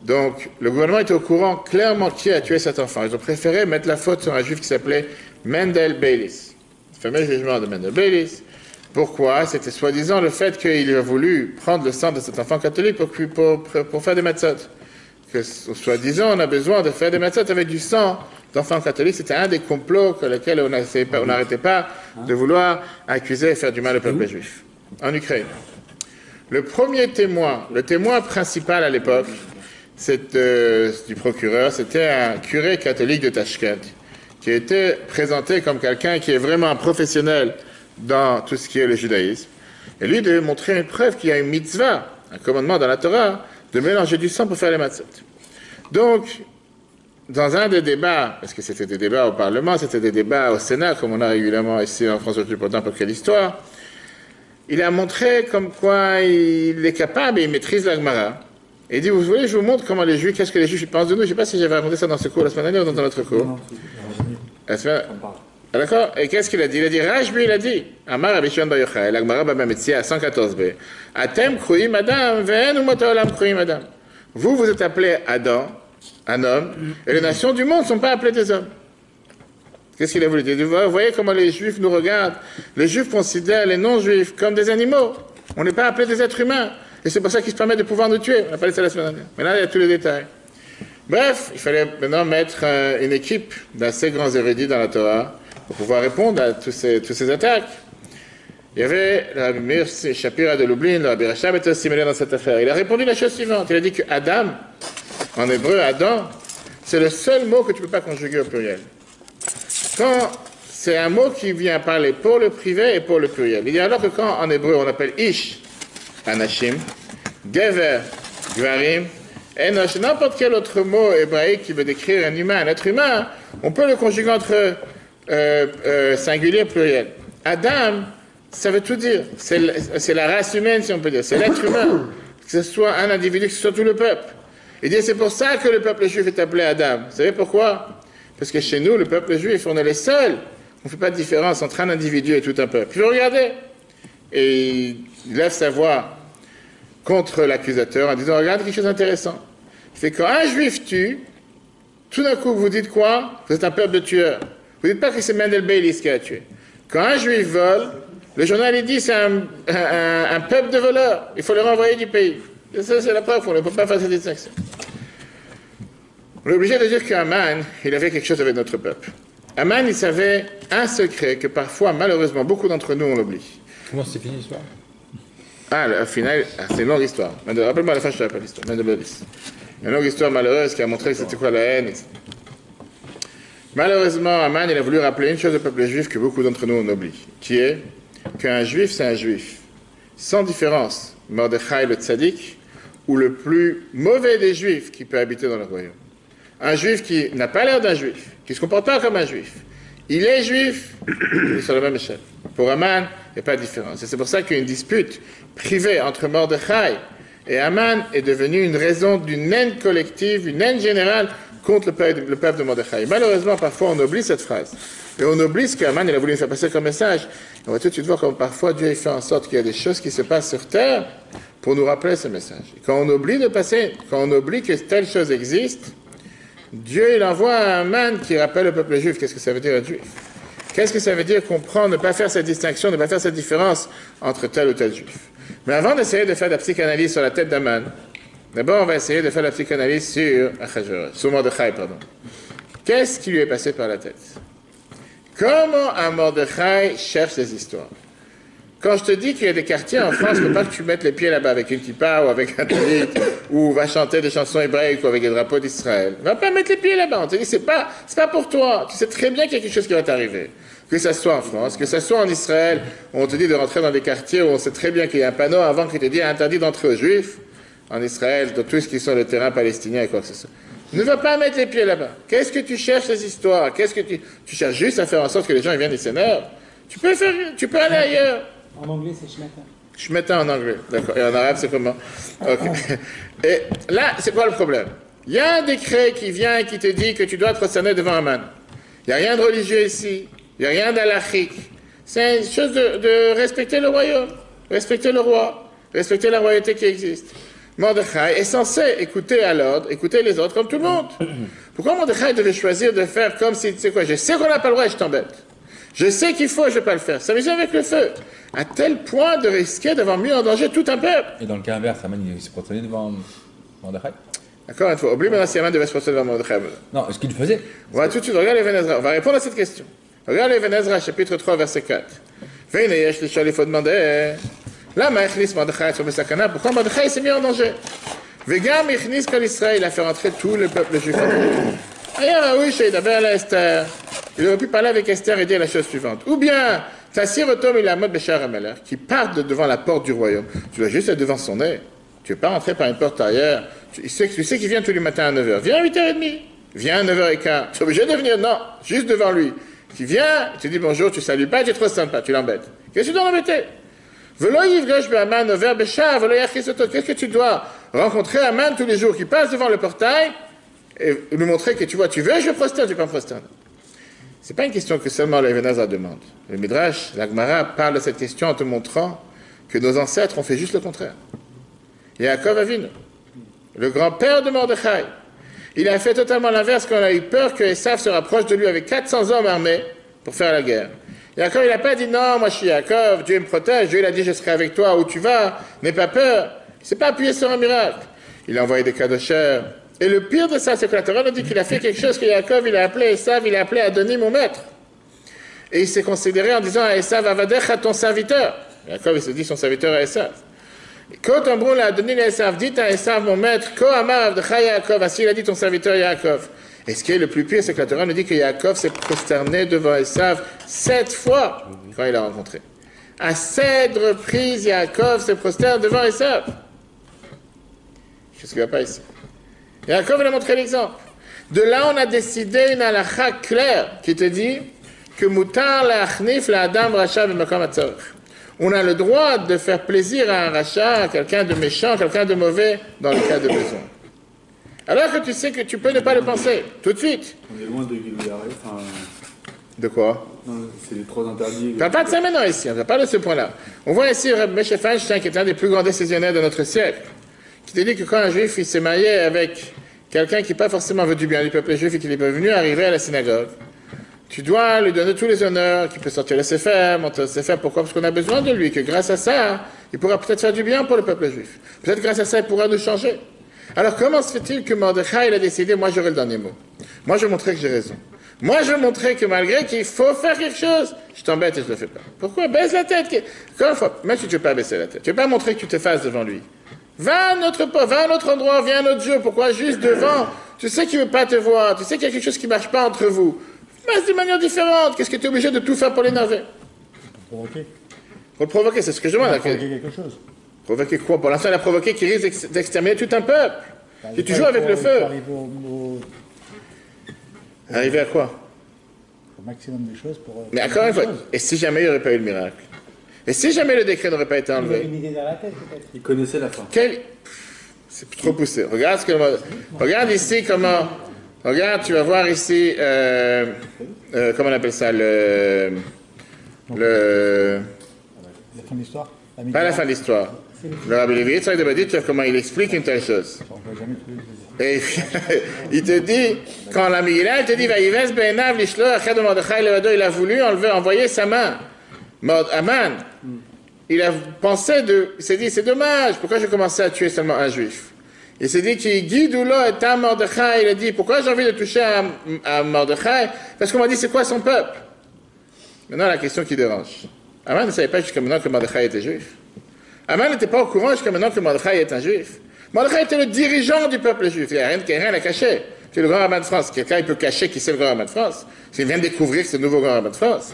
Donc, le gouvernement était au courant clairement qui a tué cet enfant. Ils ont préféré mettre la faute sur un juif qui s'appelait Mendel Baylis. Le fameux jugement de Mendel Baylis. Pourquoi? C'était soi-disant le fait qu'il a voulu prendre le sang de cet enfant catholique pour faire des matzot. Que soi-disant, on a besoin de faire des matzot avec du sang d'enfants catholiques. C'était un des complots pour lesquels on n'arrêtait pas de vouloir accuser et faire du mal au peuple juif. En Ukraine. Le premier témoin, le témoin principal à l'époque, du procureur, c'était un curé catholique de Tashkent, qui a été présenté comme quelqu'un qui est vraiment un professionnel dans tout ce qui est le judaïsme. Et lui devait montrer une preuve qu'il y a une mitzvah, un commandement dans la Torah, de mélanger du sang pour faire les matzot. Donc, dans un des débats, parce que c'était des débats au Parlement, c'était des débats au Sénat, comme on a régulièrement ici en France depuis pourtant pour quelle histoire, il a montré comme quoi il est capable et il maîtrise la Gemara. Et il dit, vous voulez, je vous montre comment les Juifs, qu'est-ce que les Juifs pensent de nous. Je ne sais pas si j'avais raconté ça dans ce cours la semaine dernière ou dans notre cours. La semaine... Ah, d'accord. Et qu'est-ce qu'il a dit? Il a dit, Rajbi, il a dit, Amar Abishon Bar Yochai, la Gemara Baba Metzia à 114b, Atem Kruim Adam, Ven Umata Olam Kruim Adam. Vous êtes appelés Adam, un homme, et les nations du monde ne sont pas appelées des hommes. Qu'est-ce qu'il a voulu dire? Vous voyez comment les Juifs nous regardent. Les Juifs considèrent les non-Juifs comme des animaux. On n'est pas appelés des êtres humains. Et c'est pour ça qu'ils se permettent de pouvoir nous tuer. On a parlé de ça la semaine dernière. Mais là, il y a tous les détails. Bref, il fallait maintenant mettre une équipe d'assez grands érudits dans la Torah pour pouvoir répondre à toutes ces attaques. Il y avait le Rabbi Meir Shapira de Lublin, le Rabbi Rachab était aussi mêlé dans cette affaire. Il a répondu la chose suivante. Il a dit que Adam, en hébreu, Adam, c'est le seul mot que tu ne peux pas conjuguer au pluriel. Quand c'est un mot qui vient parler pour le privé et pour le pluriel. Il dit alors que quand en hébreu on appelle Ish, Anashim, Gever, Gvarim, Enosh, n'importe quel autre mot hébraïque qui veut décrire un humain, un être humain, on peut le conjuguer entre singulier et pluriel. Adam, ça veut tout dire. C'est la race humaine, si on peut dire. C'est l'être humain. Que ce soit un individu, que ce soit tout le peuple. Il dit c'est pour ça que le peuple juif est appelé Adam. Vous savez pourquoi? Parce que chez nous, le peuple juif, on est les seuls. On ne fait pas de différence entre un individu et tout un peuple. Puis regardez. Et il lève sa voix contre l'accusateur en disant, regarde quelque chose d'intéressant. Il fait quand un juif tue, tout d'un coup vous dites quoi? Vous êtes un peuple de tueurs. Vous ne dites pas que c'est Mendel Baylis qui a tué. Quand un juif vole, le journal il dit c'est un peuple de voleurs. Il faut le renvoyer du pays. Et ça c'est la preuve, on ne peut pas faire cette distinction. On est obligé de dire qu'Aman, il avait quelque chose avec notre peuple. Aman, il savait un secret que parfois, malheureusement, beaucoup d'entre nous, on l'oublie. Comment c'est fini l'histoire? Ah, au final, c'est une longue histoire. Rappelle-moi à la fin, je te rappelle l'histoire. Une longue histoire malheureuse qui a montré que c'était quoi la haine, etc. Malheureusement, Aman, il a voulu rappeler une chose au peuple juif que beaucoup d'entre nous, on oublie, qui est qu'un juif, c'est un juif. Sans différence, Mordechai le tzaddik, ou le plus mauvais des juifs qui peut habiter dans le royaume. Un juif qui n'a pas l'air d'un juif, qui ne se comporte pas comme un juif. Il est juif, il est sur la même échelle. Pour Aman, il n'y a pas de différence. Et c'est pour ça qu'une dispute privée entre Mordechai et Aman est devenue une raison d'une haine collective, une haine générale contre le peuple de Mordechai. Malheureusement, parfois, on oublie cette phrase. Et on oublie ce qu'Aman a voulu nous faire passer comme message. On va tout de suite voir comment parfois Dieu fait en sorte qu'il y a des choses qui se passent sur terre pour nous rappeler ce message. Et quand on oublie quand on oublie que telle chose existe, Dieu, il envoie un man qui rappelle le peuple juif. Qu'est-ce que ça veut dire être juif? Qu'est-ce que ça veut dire comprendre, ne pas faire cette distinction, ne pas faire cette différence entre tel ou tel juif? Mais avant d'essayer de faire de la psychanalyse sur la tête d'Aman, d'abord, on va essayer de faire la psychanalyse sur Mordechai, pardon. Qu'est-ce qui lui est passé par la tête? Comment un Mordechai cherche les histoires? Quand je te dis qu'il y a des quartiers en France, il ne faut pas que tu mettes les pieds là-bas avec une kippa ou avec un talit, ou va chanter des chansons hébraïques ou avec des drapeaux d'Israël. Ne va pas mettre les pieds là-bas. On te dit, c'est pas pour toi. Tu sais très bien qu'il y a quelque chose qui va t'arriver. Que ça soit en France, que ça soit en Israël, où on te dit de rentrer dans des quartiers où on sait très bien qu'il y a un panneau avant qui te dit interdit d'entrer aux Juifs. En Israël, dans tout ce qui sont le terrain palestinien et quoi que ce soit. Ne va pas mettre les pieds là-bas. Qu'est-ce que tu cherches les histoires? Qu'est-ce que tu cherches juste à faire en sorte que les gens ils viennent et s'énervent? Tu peux aller ailleurs. En anglais, c'est Shmeta. Shmeta en anglais, d'accord. Et en arabe, c'est comment? Ok. Et là, c'est quoi le problème? Il y a un décret qui vient et qui te dit que tu dois te prosterner devant un man. Il n'y a rien de religieux ici. Il n'y a rien d'alachique. C'est une chose de respecter le royaume, respecter le roi, respecter la royauté qui existe. Mordechai est censé écouter à l'ordre, écouter les autres comme tout le monde. Pourquoi Mordechai devait choisir de faire comme si, tu sais quoi, je sais qu'on n'a pas le droit et je t'embête. Je sais qu'il faut, je ne vais pas le faire. S'amuser avec le feu. À tel point de risquer d'avoir mis en danger tout un peuple. Et dans le cas inverse, Aman, il s'est prosterné devant Mordechai. D'accord, une fois. Oublie maintenant si Aman devait se prosterner devant Mordechai. Non, ce qu'il faisait. On va tout de suite, regarde Even Ezra. On va répondre à cette question. Regarde Even Ezra, chapitre 3, verset 4. Il faut demander. Là, pourquoi Mordechai s'est mis en danger? Vegam Ichnis Kol Israël a fait rentrer tout le peuple juif. Ailleurs, oui, chez Daber la Esther. Il aurait pu parler avec Esther et dire la chose suivante. Ou bien, Tassir Otom il a mode Béchar Ameler, qui part devant la porte du royaume. Tu dois juste être devant son nez. Tu ne veux pas rentrer par une porte arrière. Tu sais qu'il vient tous les matins à 9h. Viens à 8h30. Viens à 9h15. Tu es obligé de venir. Non, juste devant lui. Tu viens, tu dis bonjour, tu ne salues pas, tu ne te ressens pas, tu l'embêtes. Qu'est-ce que tu dois l'embêter? Qu'est-ce que tu dois rencontrer Aman tous les jours qui passe devant le portail et lui montrer que tu vois, tu veux, je prosterne, tu ne peux pas me prosterner. Ce n'est pas une question que seulement le Ebenezer demande. Le Midrash, la Gemara parle de cette question en te montrant que nos ancêtres ont fait juste le contraire. Yaakov Avinu, le grand-père de Mordechai, il a fait totalement l'inverse quand on a eu peur que Esav se rapproche de lui avec 400 hommes armés pour faire la guerre. Yaakov, il n'a pas dit non, moi je suis Yaakov, Dieu me protège, Dieu il a dit je serai avec toi où tu vas, n'aie pas peur. Il ne s'est pas appuyé sur un miracle. Il a envoyé des cadeaux chers. Et le pire de ça, c'est que la Torah nous dit qu'il a fait quelque chose que Yaakov, il a appelé Esav, il a appelé Adonim mon maître. Et il s'est considéré en disant à Esav, Avadecha ton serviteur. Yaakov, il se dit son serviteur à Esav. Quand on brûle à Adonim à Esav, dit à Esav mon maître, Ko Amar Avdecha Yaakov, ainsi il a dit ton serviteur Yaakov. Et ce qui est le plus pire, c'est que la Torah nous dit que Yaakov s'est prosterné devant Esav 7 fois quand il l'a rencontré. À 7 reprises, Yaakov s'est prosterné devant Esav. Qu'est-ce qu'il ne va pas ici? Yaakov, il a montré l'exemple. De là, on a décidé une halakha claire qui te dit que mutar la'achnif la'adam racha b'makom hatzorich. On a le droit de faire plaisir à un rachat, à quelqu'un de méchant, quelqu'un de mauvais, dans le cas de besoin. Alors que tu sais que tu peux ne pas le penser, tout de suite. On est loin de Gilouillaré, enfin... De quoi? Non, c'est trop interdit. On ne parle pas de ça maintenant ici, on ne parle pas de ce point-là. On voit ici Reb Moshe Feinstein, qui est un des plus grands décisionnaires de notre siècle, qui te dit que quand un juif il s'est marié avec quelqu'un qui pas forcément veut du bien du peuple juif et qu'il est pas venu arriver à la synagogue, tu dois lui donner tous les honneurs, qu'il peut sortir le Sefer, monter le Sefer. Pourquoi? Parce qu'on a besoin de lui, que grâce à ça, il pourra peut-être faire du bien pour le peuple juif. Peut-être grâce à ça, il pourra nous changer. Alors comment se fait-il que Mordechai il a décidé, moi j'aurai le dernier mot. Moi je vais montrer que j'ai raison. Moi je vais montrer que malgré qu'il faut faire quelque chose, je t'embête et je ne le fais pas. Pourquoi? Baisse la tête. Même si tu ne veux pas baisser la tête, tu ne veux pas montrer que tu te fasses devant lui. Va à un autre poste, va à un autre endroit, viens à un autre Dieu. Pourquoi juste devant? Tu sais qu'il ne veut pas te voir, tu sais qu'il y a quelque chose qui ne marche pas entre vous. Mais de manière différente. Qu'est-ce que tu es obligé de tout faire pour l'énerver? Provoquer. Pour le provoquer, c'est ce que je demande. Provoquer quelque chose. Provoquer quoi? Pour l'instant, il a provoqué qui risque d'exterminer tout un peuple. Et tu joues avec le feu. Arriver à quoi? Au maximum des choses pour... Mais encore une fois, et si jamais il n'y aurait pas eu le miracle? Et si jamais le décret n'aurait pas été Il avait enlevé? une idée dans la tête, peut-être. Il connaissait la fin. C'est trop poussé. Regarde regarde ici comment... Regarde, tu vas voir ici... comment on appelle ça? La fin de l'histoire. Pas la fin de l'histoire. Le Rabbi Levi Yitzhak de Baditchev, comment il explique une telle chose. Et il te dit, quand la Megillah, il te dit, Vaïves be'enav lishlo achad Mordechai levado, il a voulu envoyer sa main. Aman, il a pensé il s'est dit, c'est dommage, pourquoi j'ai commencé à tuer seulement un juif? Il s'est dit qu'il guide ou là est à Mordechai, il a dit, pourquoi j'ai envie de toucher à Mordechai? Parce qu'on m'a dit, c'est quoi son peuple? Maintenant, la question qui dérange. Aman ne savait pas jusqu'à maintenant que Mordechai était juif. Aman n'était pas au courant jusqu'à maintenant que Mordechai est un juif. Mordechai était le dirigeant du peuple juif. Il n'y a rien à cacher. C'est le grand rabbin de France. Quelqu'un il peut cacher qui c'est le grand rabbin de France. S'il vient de découvrir que c'est le nouveau grand rabbin de France.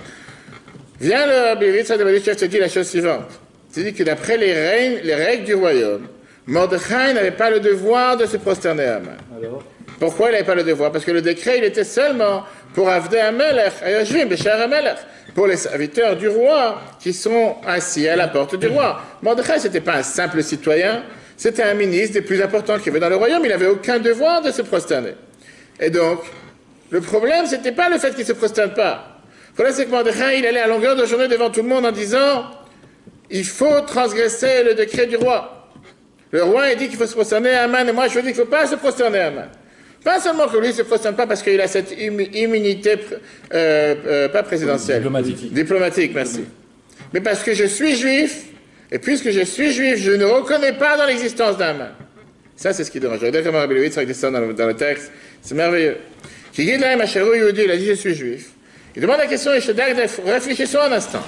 Vient le Rabbi Yitzhak de Baditchev te dit la chose suivante. Il dit que d'après les règles du royaume, Mordechai n'avait pas le devoir de se prosterner à Aman. Alors? Pourquoi il n'avait pas le devoir? Parce que le décret, il était seulement pour Avdei Amelech, Ayashvim, Béchar Amelech, pour les serviteurs du roi qui sont assis à la porte du roi. Mordechai, ce n'était pas un simple citoyen, c'était un ministre des plus importants qu'il y avait dans le royaume, il n'avait aucun devoir de se prosterner. Et donc, le problème, ce n'était pas le fait qu'il ne se prosterne pas. Le problème, c'est que Mordechai, il allait à longueur de journée devant tout le monde en disant, il faut transgresser le décret du roi. Le roi, il dit qu'il faut se prosterner à Aman, et moi, je dis qu'il ne faut pas se prosterner à Aman. Pas seulement que lui ne se prosterne pas parce qu'il a cette immunité, pas présidentielle. Diplomatique, merci. Mais parce que je suis juif, et puisque je suis juif, je ne reconnais pas dans l'existence d'Aman. Ça, c'est ce qui dérange. Regardez comment Rabbi Levi Yitzhak dit ça dans le texte. C'est merveilleux. Qui dit là, Macherou Yehudi, il a dit je suis juif. Il demande la question, et réfléchissons un instant.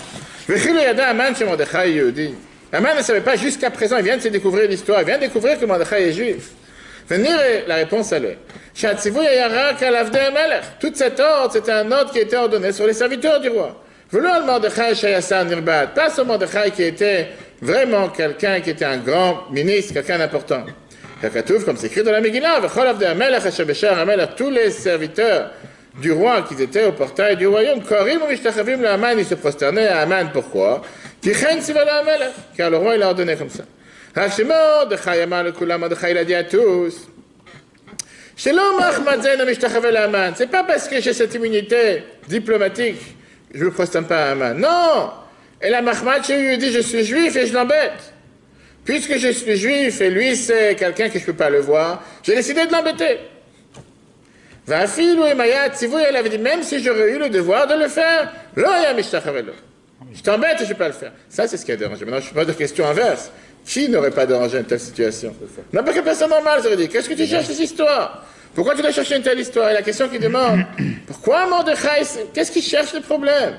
Aman ne savait pas jusqu'à présent, il vient de se découvrir l'histoire, il vient de découvrir que Mordechai est juif. Venir, la réponse elle est toute cette ordre, c'était un ordre qui était ordonné sur les serviteurs du roi. Pas ce Mordechai qui était vraiment quelqu'un qui était un grand ministre, quelqu'un d'important. Comme c'est écrit dans la Megillah, tous les serviteurs du roi qui étaient au portail du royaume, ils se prosternaient à Aman. Pourquoi? Car le roi il a ordonné comme ça. Mordechai il a dit à tous, c'est pas parce que j'ai cette immunité diplomatique, je ne me prosterne pas à Aman. Non! Et la Mahmad, je lui dit, je suis juif et je l'embête. Puisque je suis juif et lui c'est quelqu'un que je ne peux pas le voir, j'ai décidé de l'embêter. Elle avait dit, même si j'aurais eu le devoir de le faire, je t'embête et je ne peux pas le faire. Ça, c'est ce qui a dérangé. Maintenant, je ne pose la question inverse. Qui n'aurait pas dérangé une telle situation? N'importe quelle personne normale, ça veut dire, qu'est-ce que tu cherches cette histoire? Pourquoi tu dois chercher une telle histoire? Et la question qui demande, pourquoi Mordechai, qu'est-ce qu'il cherche le problème?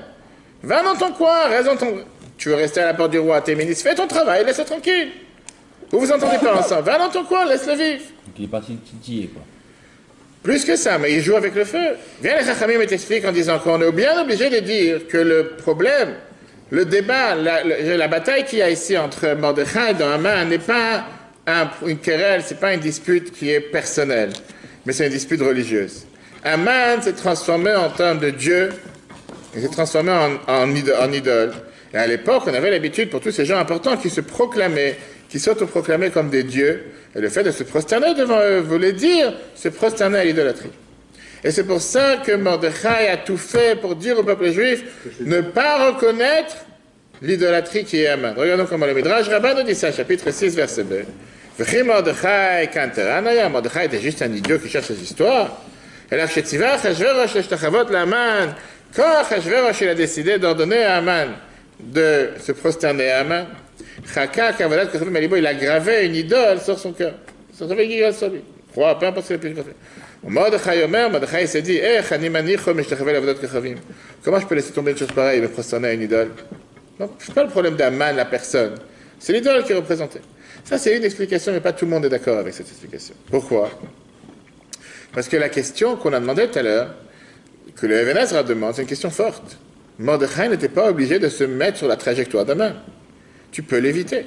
Va dans ton coin, reste dans ton... Tu veux rester à la porte du roi, t'es ministre, fais ton travail, laisse-le tranquille. Vous vous entendez pas ensemble, va dans ton coin, laisse-le vivre. Donc il est parti titiller, quoi. Plus que ça, mais il joue avec le feu. Viens les Chachamim et t'explique en disant qu'on est bien obligé de dire que le problème, le débat, la bataille qu'il y a ici entre Mordechai et Haman n'est pas une querelle, c'est pas une dispute qui est personnelle, mais c'est une dispute religieuse. Haman s'est transformé en termes de Dieu, il s'est transformé en idole. Et à l'époque, on avait l'habitude pour tous ces gens importants qui se proclamaient, qui s'autoproclamaient comme des dieux, et le fait de se prosterner devant eux voulait dire se prosterner à l'idolâtrie. Et c'est pour ça que Mordechai a tout fait pour dire au peuple juif ne pas reconnaître l'idolâtrie qui est Haman. Regardons comment le Midrash Rabbah nous dit ça, chapitre 6, verset B. Mordechai était juste un idiot qui cherche les histoires. Et là, quand Achashverosh il a décidé d'ordonner à Haman de se prosterner à Haman, il a gravé une idole sur son cœur. Sur lui. Peu importe ce qu'il a pu faire. Mordechai s'est dit, comment je peux laisser tomber une chose pareille et me prosterner à une idole? Non, ce n'est pas le problème d'Haman, la personne. C'est l'idole qui est représentée. Ça, c'est une explication, mais pas tout le monde est d'accord avec cette explication. Pourquoi? Parce que la question qu'on a demandé tout à l'heure, que le Even Ezra demande, c'est une question forte. Mordechai n'était pas obligé de se mettre sur la trajectoire d'Haman. Tu peux l'éviter.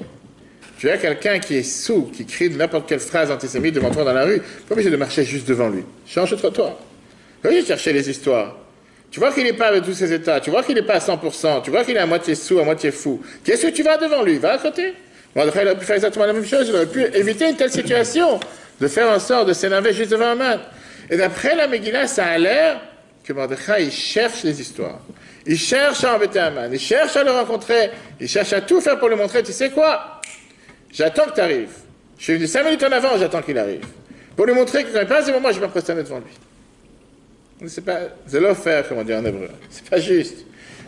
Tu as quelqu'un qui est sourd, qui crie de n'importe quelle phrase antisémite devant toi dans la rue, tu n'es pas obligé de marcher juste devant lui. Change de trottoir. Tu vas chercher les histoires. Tu vois qu'il n'est pas avec tous ses états, tu vois qu'il n'est pas à 100%, tu vois qu'il est à moitié sourd, à moitié fou. Qu'est-ce que tu vas devant lui? Va à côté. Mordechai aurait pu faire exactement la même chose, il aurait pu éviter une telle situation, de faire en sorte de s'énerver juste devant Haman. Et d'après la Megillah, ça a l'air que Mordechai, il cherche les histoires. Il cherche à embêter Haman, il cherche à le rencontrer, il cherche à tout faire pour lui montrer, tu sais quoi? J'attends que tu arrives. Je suis venu 5 minutes en avant, j'attends qu'il arrive. Pour lui montrer que quand il passe des moments, je vais me prosterner devant lui. C'est pas, c'est l'offert, comme on dit en hébreu. C'est pas juste.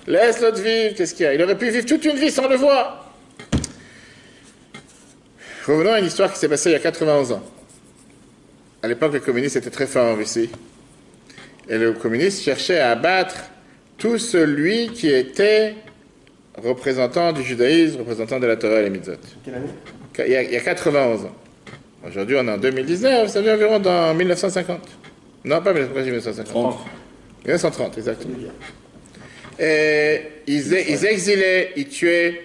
Laisse l'autre vivre, qu'est-ce qu'il y a? Il aurait pu vivre toute une vie sans le voir. Revenons à une histoire qui s'est passée il y a 91 ans. À l'époque, les communistes étaient très forts en Russie. Et le communiste cherchait à abattre tout celui qui était représentant du judaïsme, représentant de la Torah et les mitzvot. Quelle année? Il y a 91 ans. Aujourd'hui, on est en 2019, ça veut environ dans 1950. Non, pas 1950. 1930, exactement. Et ils exilaient, ils tuaient,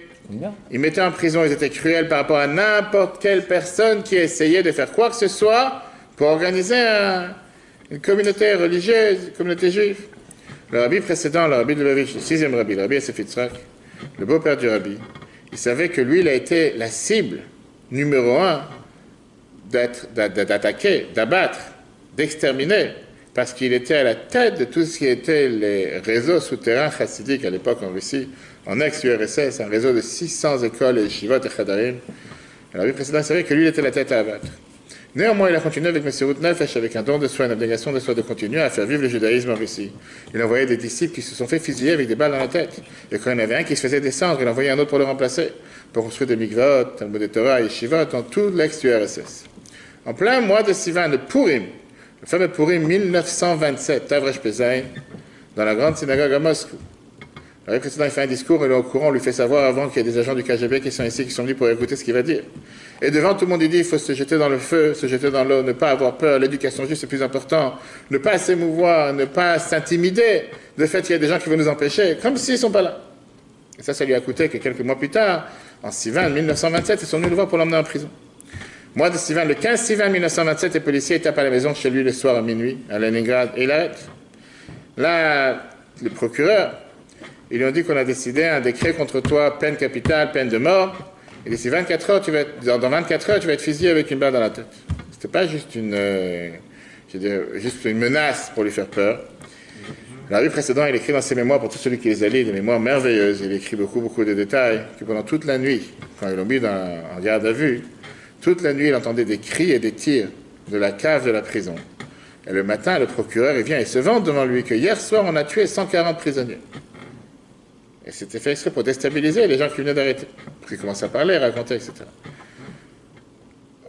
ils mettaient en prison, ils étaient cruels par rapport à n'importe quelle personne qui essayait de faire quoi que ce soit pour organiser une communauté religieuse, une communauté juive. Le rabbi précédent, le rabbi de Lubavitch, le 6e rabbi, le rabbi Yosef Yitzhak, le beau-père du rabbi, il savait que lui, il a été la cible numéro 1 d'attaquer, d'abattre, d'exterminer, parce qu'il était à la tête de tout ce qui était les réseaux souterrains chassidiques à l'époque en Russie, en ex-URSS, un réseau de 600 écoles et yeshivot et chadarim. Le rabbi précédent savait que lui, il était la tête à abattre. Néanmoins, il a continué avec Messirut Nefesh, avec un don de soi, une abnégation de soi, de continuer à faire vivre le judaïsme en Russie. Il envoyait des disciples qui se sont fait fusiller avec des balles dans la tête. Et quand il y en avait un qui se faisait descendre, il envoyait un autre pour le remplacer, pour construire des mikvot, Talmud de Torah et yeshivot dans tout l'ex-URSS. En plein mois de Sivan, de Purim, le fameux Purim 1927, Tavresh Pezaï, dans la grande synagogue à Moscou, Le précédent, il fait un discours, et le courant, on lui fait savoir avant qu'il y a des agents du KGB qui sont ici, qui sont venus pour écouter ce qu'il va dire. Et devant tout le monde, il dit, il faut se jeter dans le feu, se jeter dans l'eau, ne pas avoir peur, l'éducation juste, c'est plus important, ne pas s'émouvoir, ne pas s'intimider du fait qu'il y a des gens qui veulent nous empêcher, comme s'ils ne sont pas là. Et ça lui a coûté que quelques mois plus tard, en Sivan 1927, ils sont venus le voir pour l'emmener en prison. Mois de Sivan, le 15 Sivan 1927, les policiers tapent à la maison chez lui le soir à minuit, à Leningrad, et il arrête. Là, le procureur, ils lui ont dit qu'on a décidé un décret contre toi, peine capitale, peine de mort. Et d'ici 24 heures, dans 24 heures, tu vas être fusillé avec une balle dans la tête. C'était pas juste juste une menace pour lui faire peur. La rue précédente, il écrit dans ses mémoires, pour tous ceux qui les a lus, des mémoires merveilleuses. Il écrit beaucoup de détails, que pendant toute la nuit, quand ils l'ont mis en garde à vue, toute la nuit, il entendait des cris et des tirs de la cave de la prison. Et le matin, le procureur, il vient et se vante devant lui que hier soir, on a tué 140 prisonniers. Et c'était fait exprès pour déstabiliser les gens qui venaient d'arrêter. Puis ils commençaient à parler, à raconter, etc.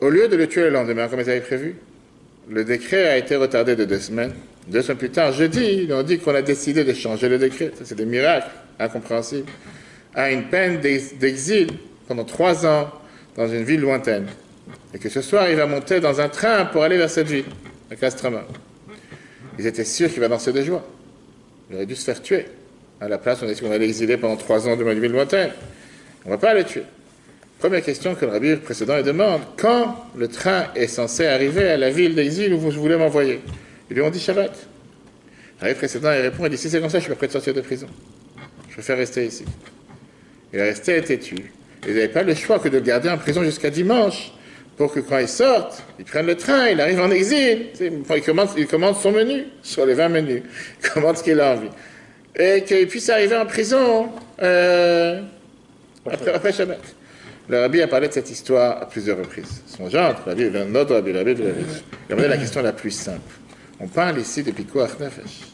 Au lieu de le tuer le lendemain, comme ils avaient prévu, le décret a été retardé de 2 semaines. 2 semaines plus tard, jeudi, ils ont dit qu'on a décidé de changer le décret. Ça, c'est des miracles incompréhensibles. À une peine d'exil pendant 3 ans dans une ville lointaine. Et que ce soir, il va monter dans un train pour aller vers cette ville, à Kostroma. Ils étaient sûrs qu'il va danser de joie. Il aurait dû se faire tuer. À la place, on a dit qu'on allait l'exiler pendant 3 ans devant une ville lointaine. On ne va pas le tuer. Première question que le rabbi précédent lui demande, quand le train est censé arriver à la ville d'exil où vous voulez m'envoyer? Ils lui ont dit Shabbat. Le rabbi précédent il répond, il dit, si c'est comme ça, je suis pas prêt de sortir de prison. Je préfère rester ici. Il est resté têtu. Ils n'avaient pas le choix que de le garder en prison jusqu'à dimanche, pour que quand il sorte, il prenne le train, il arrive en exil. Il commande son menu, sur les 20 menus. Il commande ce qu'il a envie. Et qu'il puisse arriver en prison après Shabbat. Le rabbi a parlé de cette histoire à plusieurs reprises. Son gendre, notre rabbi, il a demandé la question la plus simple. On parle ici de Pikuach Nefesh.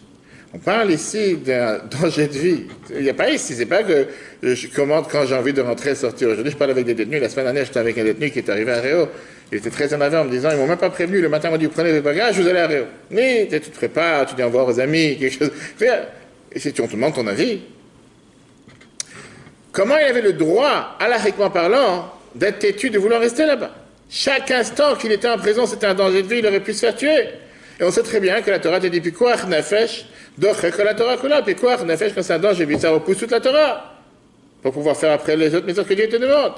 On parle ici d'un danger de vie. Il n'y a pas ici, c'est pas que je commande quand j'ai envie de rentrer et sortir. Aujourd'hui, je parle avec des détenus. La semaine dernière, j'étais avec un détenu qui est arrivé à Réau. Il était très énervé en me disant, ils m'ont même pas prévenu. Le matin, ils m'ont dit, vous prenez vos bagages, vous allez à Réau. Mais tu te prépares, tu dis au revoir aux amis, quelque chose. Et si on te demande ton avis, comment il avait le droit, halachiquement parlant, d'être têtu, de vouloir rester là-bas? Chaque instant qu'il était en prison, c'était un danger de vie, il aurait pu se faire tuer. Et on sait très bien que la Torah te dit, Pikuach Nefesh, que la Torah coula, Pikuach Nefesh, quand c'est un danger, ça repousse toute la Torah, pour pouvoir faire après les autres mesures que Dieu te demande.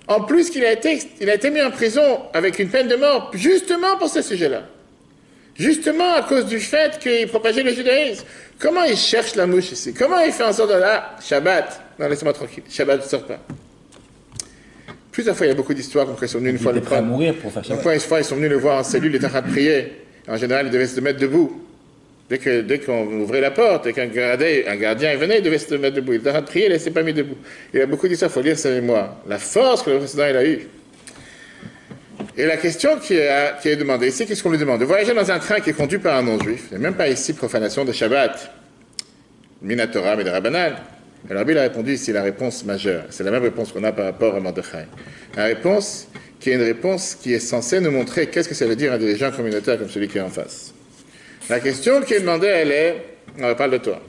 En plus, il a été mis en prison avec une peine de mort, justement pour ce sujet-là. Justement à cause du fait qu'il propageait le judaïsme. Comment il cherche la mouche ici? Comment il fait en sorte de là, Shabbat? Non, laissez-moi tranquille. Shabbat ne sort pas. Plusieurs fois, il y a beaucoup d'histoires comme ils sont venus une fois le prendre. Mourir pour faire Shabbat. Une fois, ils sont venus le voir en cellule, il était en train de prier. En général, il devait se mettre debout. Dès qu'on ouvrait la porte et qu'un gardien venait, il devait se mettre debout. Il était en train de prier, il ne s'est pas mis debout. Il y a beaucoup d'histoires, il faut lire ses mémoires. La force que le précédent il a eue. Et la question qui est demandée ici, qu'est-ce qu'on lui demande? De voyager dans un train qui est conduit par un non-juif. Il n'y a même pas ici profanation de Shabbat, Minatora, mais de Rabbanan. Alors, il a répondu ici la réponse majeure. C'est la même réponse qu'on a par rapport à Mordechai. La réponse qui est une réponse qui est censée nous montrer qu'est-ce que ça veut dire à des gens communautaires comme celui qui est en face. La question qui est demandée, elle est, on parle de toi.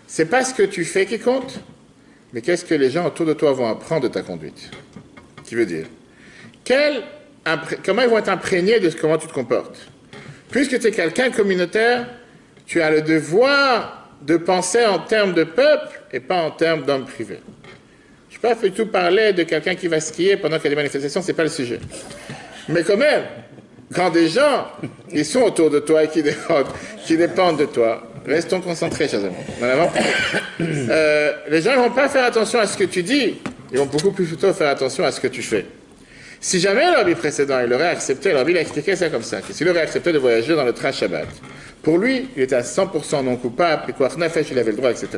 C'est pas ce que tu fais qui compte, mais qu'est-ce que les gens autour de toi vont apprendre de ta conduite. Qui veut dire, comment ils vont être imprégnés de comment tu te comportes. Puisque tu es quelqu'un communautaire, tu as le devoir de penser en termes de peuple et pas en termes d'homme privé. Je ne peux pas du tout parler de quelqu'un qui va skier pendant qu'il y a des manifestations, ce n'est pas le sujet. Mais quand même, quand des gens, ils sont autour de toi et qui dépendent de toi, restons concentrés, chers amis. Les gens ne vont pas faire attention à ce que tu dis, ils vont beaucoup plutôt faire attention à ce que tu fais. Si jamais le rabbi précédent, il aurait accepté, le rabbi il a expliqué ça comme ça, que s'il aurait accepté de voyager dans le train Shabbat, pour lui, il était à 100% non coupable, puis quoi, il avait le droit, etc.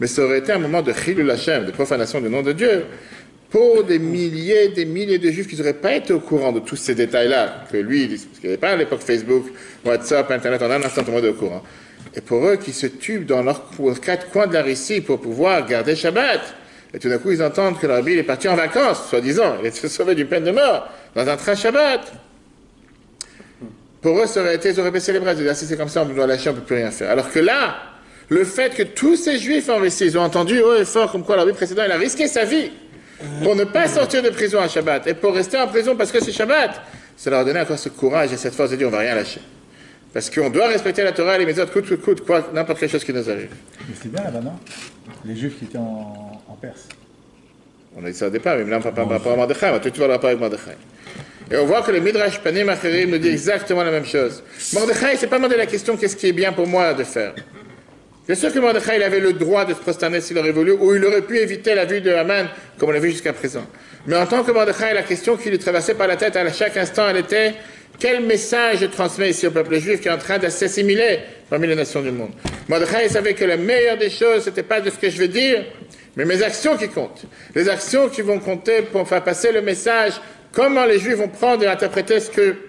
Mais ça aurait été un moment de chilul Hashem, de profanation du nom de Dieu, pour des milliers de juifs qui n'auraient pas été au courant de tous ces détails-là, que lui, parce qu'il n'y avait pas à l'époque Facebook, WhatsApp, Internet, en un instant, tout le monde est au courant. Et pour eux qui se tubent dans leurs 4 coins de la Russie pour pouvoir garder Shabbat, et tout d'un coup, ils entendent que le rabbi est parti en vacances, soi-disant, il était sauvé d'une peine de mort, dans un train Shabbat. Pour eux, ça aurait été, ils auraient baissé les bras, ils disaient, ah, si c'est comme ça, on doit lâcher, on ne peut plus rien faire. Alors que là, Le fait que tous ces juifs en récit, ils ont entendu haut et fort comme quoi leur vie précédente, il a risqué sa vie pour ne pas sortir de prison à Shabbat et pour rester en prison parce que c'est Shabbat, ça leur a donné encore ce courage et cette force de dire on va rien lâcher. Parce qu'on doit respecter la Torah et les méthodes coûte, quoi, n'importe quelle chose qui nous arrive. Mais c'était bien là-bas, non? Les Juifs qui étaient en Perse. On a dit ça au départ, mais là, on ne parle pas à Mordechai, on va tout de suite voir le rapport avec Mordechai. Et on voit que le Midrash Panim Acherim nous dit exactement la même chose. Mordechai ne s'est pas demandé la question qu'est-ce qui est bien pour moi de faire. Bien sûr que Mordechai il avait le droit de se prosterner s'il aurait voulu, ou il aurait pu éviter la vue de Haman, comme on l'a vu jusqu'à présent. Mais en tant que Mordechai, la question qui lui traversait par la tête à chaque instant, elle était quel message je transmets ici au peuple juif qui est en train de s'assimiler parmi les nations du monde. Mordechai savait que la meilleure des choses, ce n'était pas de ce que je vais dire, mais mes actions qui comptent. Les actions qui vont compter pour faire passer le message, comment les Juifs vont prendre et interpréter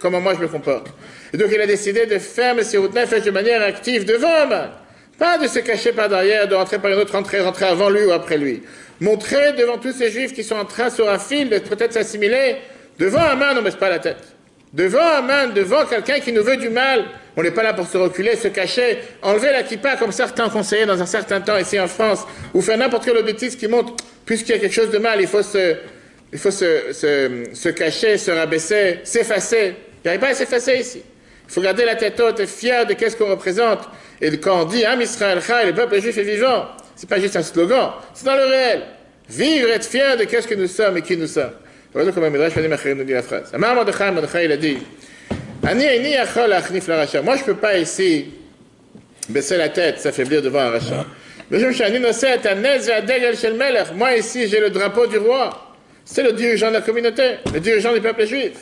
comment moi je me comporte. Et donc il a décidé de faire Messirut Nefesh de manière active devant Haman. Pas de se cacher par derrière, de rentrer par une autre entrée, rentrer avant lui ou après lui. Montrer devant tous ces Juifs qui sont en train sur un fil de peut-être s'assimiler, devant Haman on ne baisse pas la tête. Devant Haman, devant quelqu'un qui nous veut du mal, on n'est pas là pour se reculer, se cacher, enlever la kippa comme certains conseillaient dans un certain temps ici en France, ou faire n'importe quelle bêtise qui montre, puisqu'il y a quelque chose de mal, il faut se cacher, se rabaisser, s'effacer. Il n'y arrive pas à s'effacer ici. Il faut garder la tête haute, être fier de qu'est-ce qu'on représente. Et quand on dit Am Israël Chai, le peuple juif est vivant, c'est pas juste un slogan, c'est dans le réel. Vivre, être fier de qu'est-ce que nous sommes et qui nous sommes. Voilà comment Midrash Panim Acherim nous dit la phrase. Amar Mordechai, il a dit Ani eini yachol achnif la racha. Moi je ne peux pas ici baisser la tête, s'affaiblir devant un rachat. Moi ici j'ai le drapeau du roi. C'est le dirigeant de la communauté, le dirigeant du peuple juif.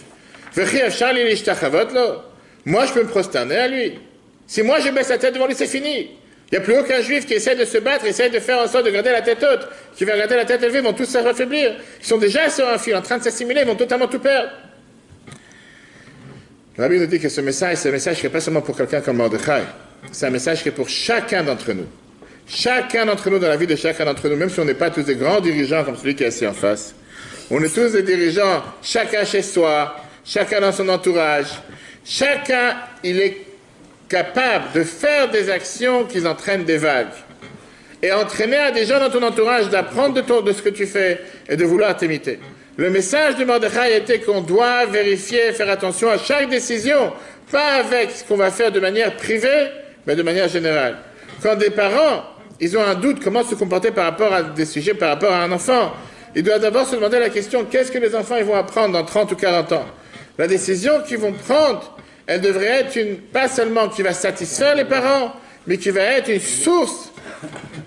Moi je peux me prosterner à lui. Si moi je baisse la tête devant lui, c'est fini. Il n'y a plus aucun juif qui essaie de se battre, essaie de faire en sorte de garder la tête haute, qui va garder la tête élevée, vont tous s'affaiblir. Ils sont déjà sur un fil, en train de s'assimiler, ils vont totalement tout perdre. Le Rabbi nous dit que ce message, c'est un message qui n'est pas seulement pour quelqu'un comme Mordechai, c'est un message qui est pour chacun d'entre nous. Chacun d'entre nous, dans la vie de chacun d'entre nous, même si on n'est pas tous des grands dirigeants comme celui qui est assis en face, on est tous des dirigeants, chacun chez soi, chacun dans son entourage, chacun, il est capable de faire des actions qui entraînent des vagues. Et entraîner à des gens dans ton entourage d'apprendre de ce que tu fais et de vouloir t'imiter. Le message de Mordechai était qu'on doit vérifier, faire attention à chaque décision, pas avec ce qu'on va faire de manière privée, mais de manière générale. Quand des parents, ils ont un doute comment se comporter par rapport à des sujets, par rapport à un enfant, ils doivent d'abord se demander la question, qu'est-ce que les enfants ils vont apprendre dans 30 ou 40 ans? La décision qu'ils vont prendre, elle devrait être pas seulement qui va satisfaire les parents, mais qui va être une source,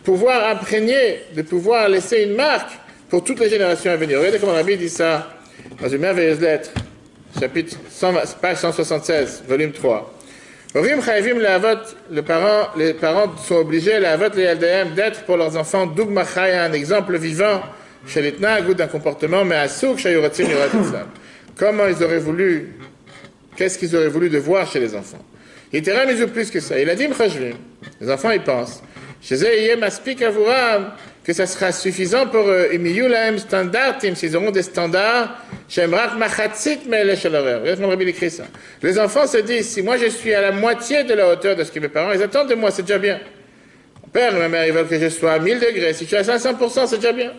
pouvoir imprégner, de pouvoir laisser une marque pour toutes les générations à venir. Regardez comment Rabbi dit ça dans une merveilleuse lettre, chapitre 100, page 176, volume 3. Les parents sont obligés, d'être pour leurs enfants Dougma Chaya, un exemple vivant, chez l'Etna, un goût d'un comportement, mais à Souk, Shayuratim, Yorat. Comment ils auraient voulu, qu'est-ce qu'ils auraient voulu de voir chez les enfants? Il était mis plus que ça. Il a dit, les enfants, ils pensent, chez eux, il y a Maspik Avuram, que ça sera suffisant pour eux, s'ils auront des standards, Shemrak Machatzit Mele Shalarer. Regardez comment Rabbi écrit ça. Les enfants se disent, si moi je suis à la moitié de la hauteur de ce que mes parents, ils attendent de moi, c'est déjà bien. Mon père et ma mère, ils veulent que je sois à 1000 degrés. Si je suis à 500%, c'est déjà bien.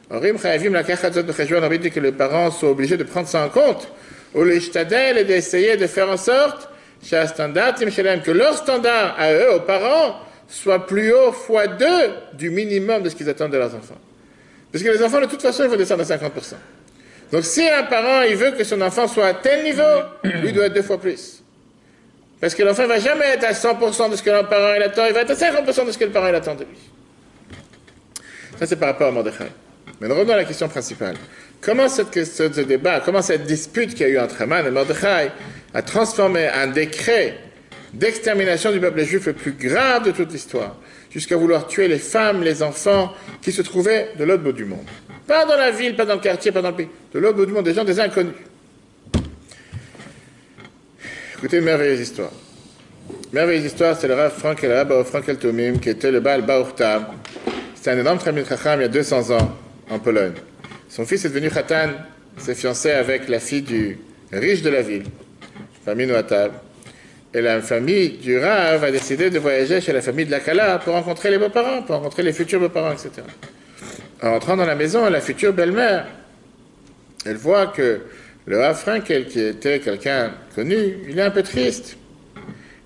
Rabbi dit que les parents sont obligés de prendre ça en compte, ou les shtadel et d'essayer de faire en sorte, que leur standard à eux, aux parents, soit plus haut fois 2 du minimum de ce qu'ils attendent de leurs enfants. Parce que les enfants, de toute façon, ils vont descendre à 50%. Donc si un parent, il veut que son enfant soit à tel niveau, lui doit être 2 fois plus. Parce que l'enfant ne va jamais être à 100% de ce que le parent il attend, il va être à 50% de ce que le parent il attend de lui. Ça, c'est par rapport à Mordechai. Mais revenons à la question principale. Comment ce débat, comment cette dispute qu'il y a eu entre Haman et Mordechai a transformé un décret d'extermination du peuple juif le plus grave de toute l'histoire, jusqu'à vouloir tuer les femmes, les enfants qui se trouvaient de l'autre bout du monde. Pas dans la ville, pas dans le quartier, pas dans le pays, de l'autre bout du monde, des gens, des inconnus. Écoutez une merveilleuse histoire. Merveilleuse histoire, c'est le Rav Frankel Tomim, qui était le Baal Baourtam. C'était un énorme Talmid Chacham il y a 200 ans, en Pologne. Son fils est devenu Khatan, s'est fiancé avec la fille du riche de la ville, famille Noatab. Et la famille du Rav a décidé de voyager chez la famille de la Kala pour rencontrer les beaux-parents, pour rencontrer les futurs beaux-parents, etc. En entrant dans la maison, la future belle-mère, elle voit que le Rav Frankel, qui était quelqu'un connu, il est un peu triste.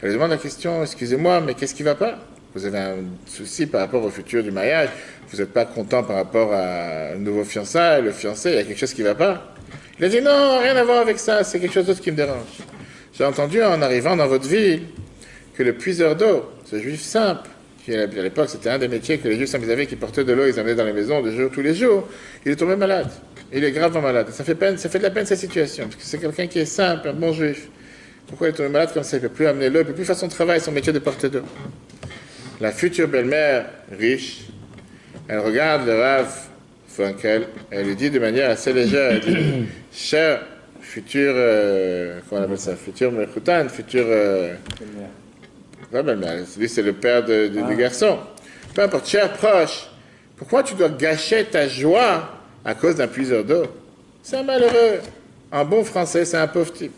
Elle lui demande la question, excusez-moi, mais qu'est-ce qui ne va pas? Vous avez un souci par rapport au futur du mariage, vous n'êtes pas content par rapport à un nouveau fiançailles, le fiancé, il y a quelque chose qui ne va pas? Il a dit non, rien à voir avec ça, c'est quelque chose d'autre qui me dérange. J'ai entendu en arrivant dans votre ville que le puiseur d'eau, ce juif simple, qui à l'époque c'était un des métiers que les juifs simples avaient, qui portaient de l'eau, ils amenaient dans les maisons tous les jours, il est tombé malade. Il est gravement malade. Ça fait de la peine cette situation, parce que c'est quelqu'un qui est simple, un bon juif. Pourquoi il est tombé malade comme ça? Il ne peut plus amener l'eau, il ne peut plus faire son travail, son métier de porter d'eau. La future belle-mère, riche, elle regarde le Rav Frankel, elle lui dit de manière assez légère, elle dit, cher futur, comment on appelle ça, futur Mekhutan, futur... pas belle-mère, lui c'est le père du garçon. Peu importe, cher proche, pourquoi tu dois gâcher ta joie à cause d'un puiseur d'eau? C'est un malheureux. En bon français, c'est un pauvre type.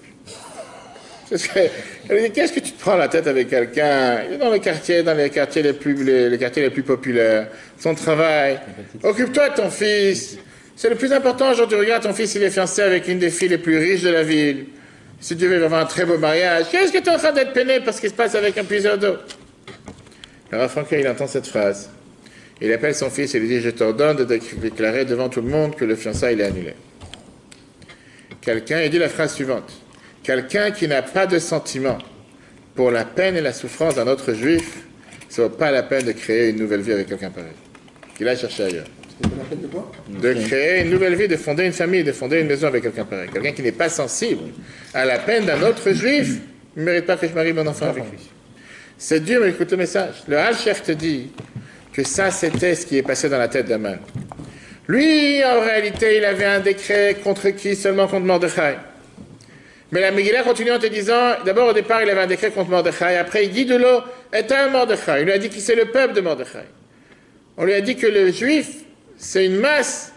Elle dit, qu'est-ce que tu te prends la tête avec quelqu'un? Il est dans les quartiers les plus populaires. Son travail. Occupe-toi de ton fils. C'est le plus important aujourd'hui. Regarde, ton fils, il est fiancé avec une des filles les plus riches de la ville. Si Dieu veut avoir un très beau mariage, qu'est-ce que tu es en train d'être peiné parce qu'il se passe avec un puiseur d'eau? Le Rav Frankel, il entend cette phrase. Il appelle son fils et lui dit, je t'ordonne de déclarer devant tout le monde que le fiançailles il est annulé. Il dit la phrase suivante. Quelqu'un qui n'a pas de sentiment pour la peine et la souffrance d'un autre juif, ça ne vaut pas la peine de créer une nouvelle vie avec quelqu'un pareil. Qu'il aille chercher ailleurs. De créer une nouvelle vie, de fonder une famille, de fonder une maison avec quelqu'un pareil. Quelqu'un qui n'est pas sensible à la peine d'un autre juif, il ne mérite pas que je marie mon enfant avec lui. C'est dur, mais écoute le message. Le Al-Sheikh te dit que ça, c'était ce qui est passé dans la tête d'Aman. Lui, en réalité, il avait un décret contre qui? Seulement contre Mordechai. Mais la Megillah continue en te disant, d'abord au départ il avait un décret contre Mordechai, après il dit de l'eau est un Mordechai, il lui a dit que c'est le peuple de Mordechai. On lui a dit que le juif, c'est une masse,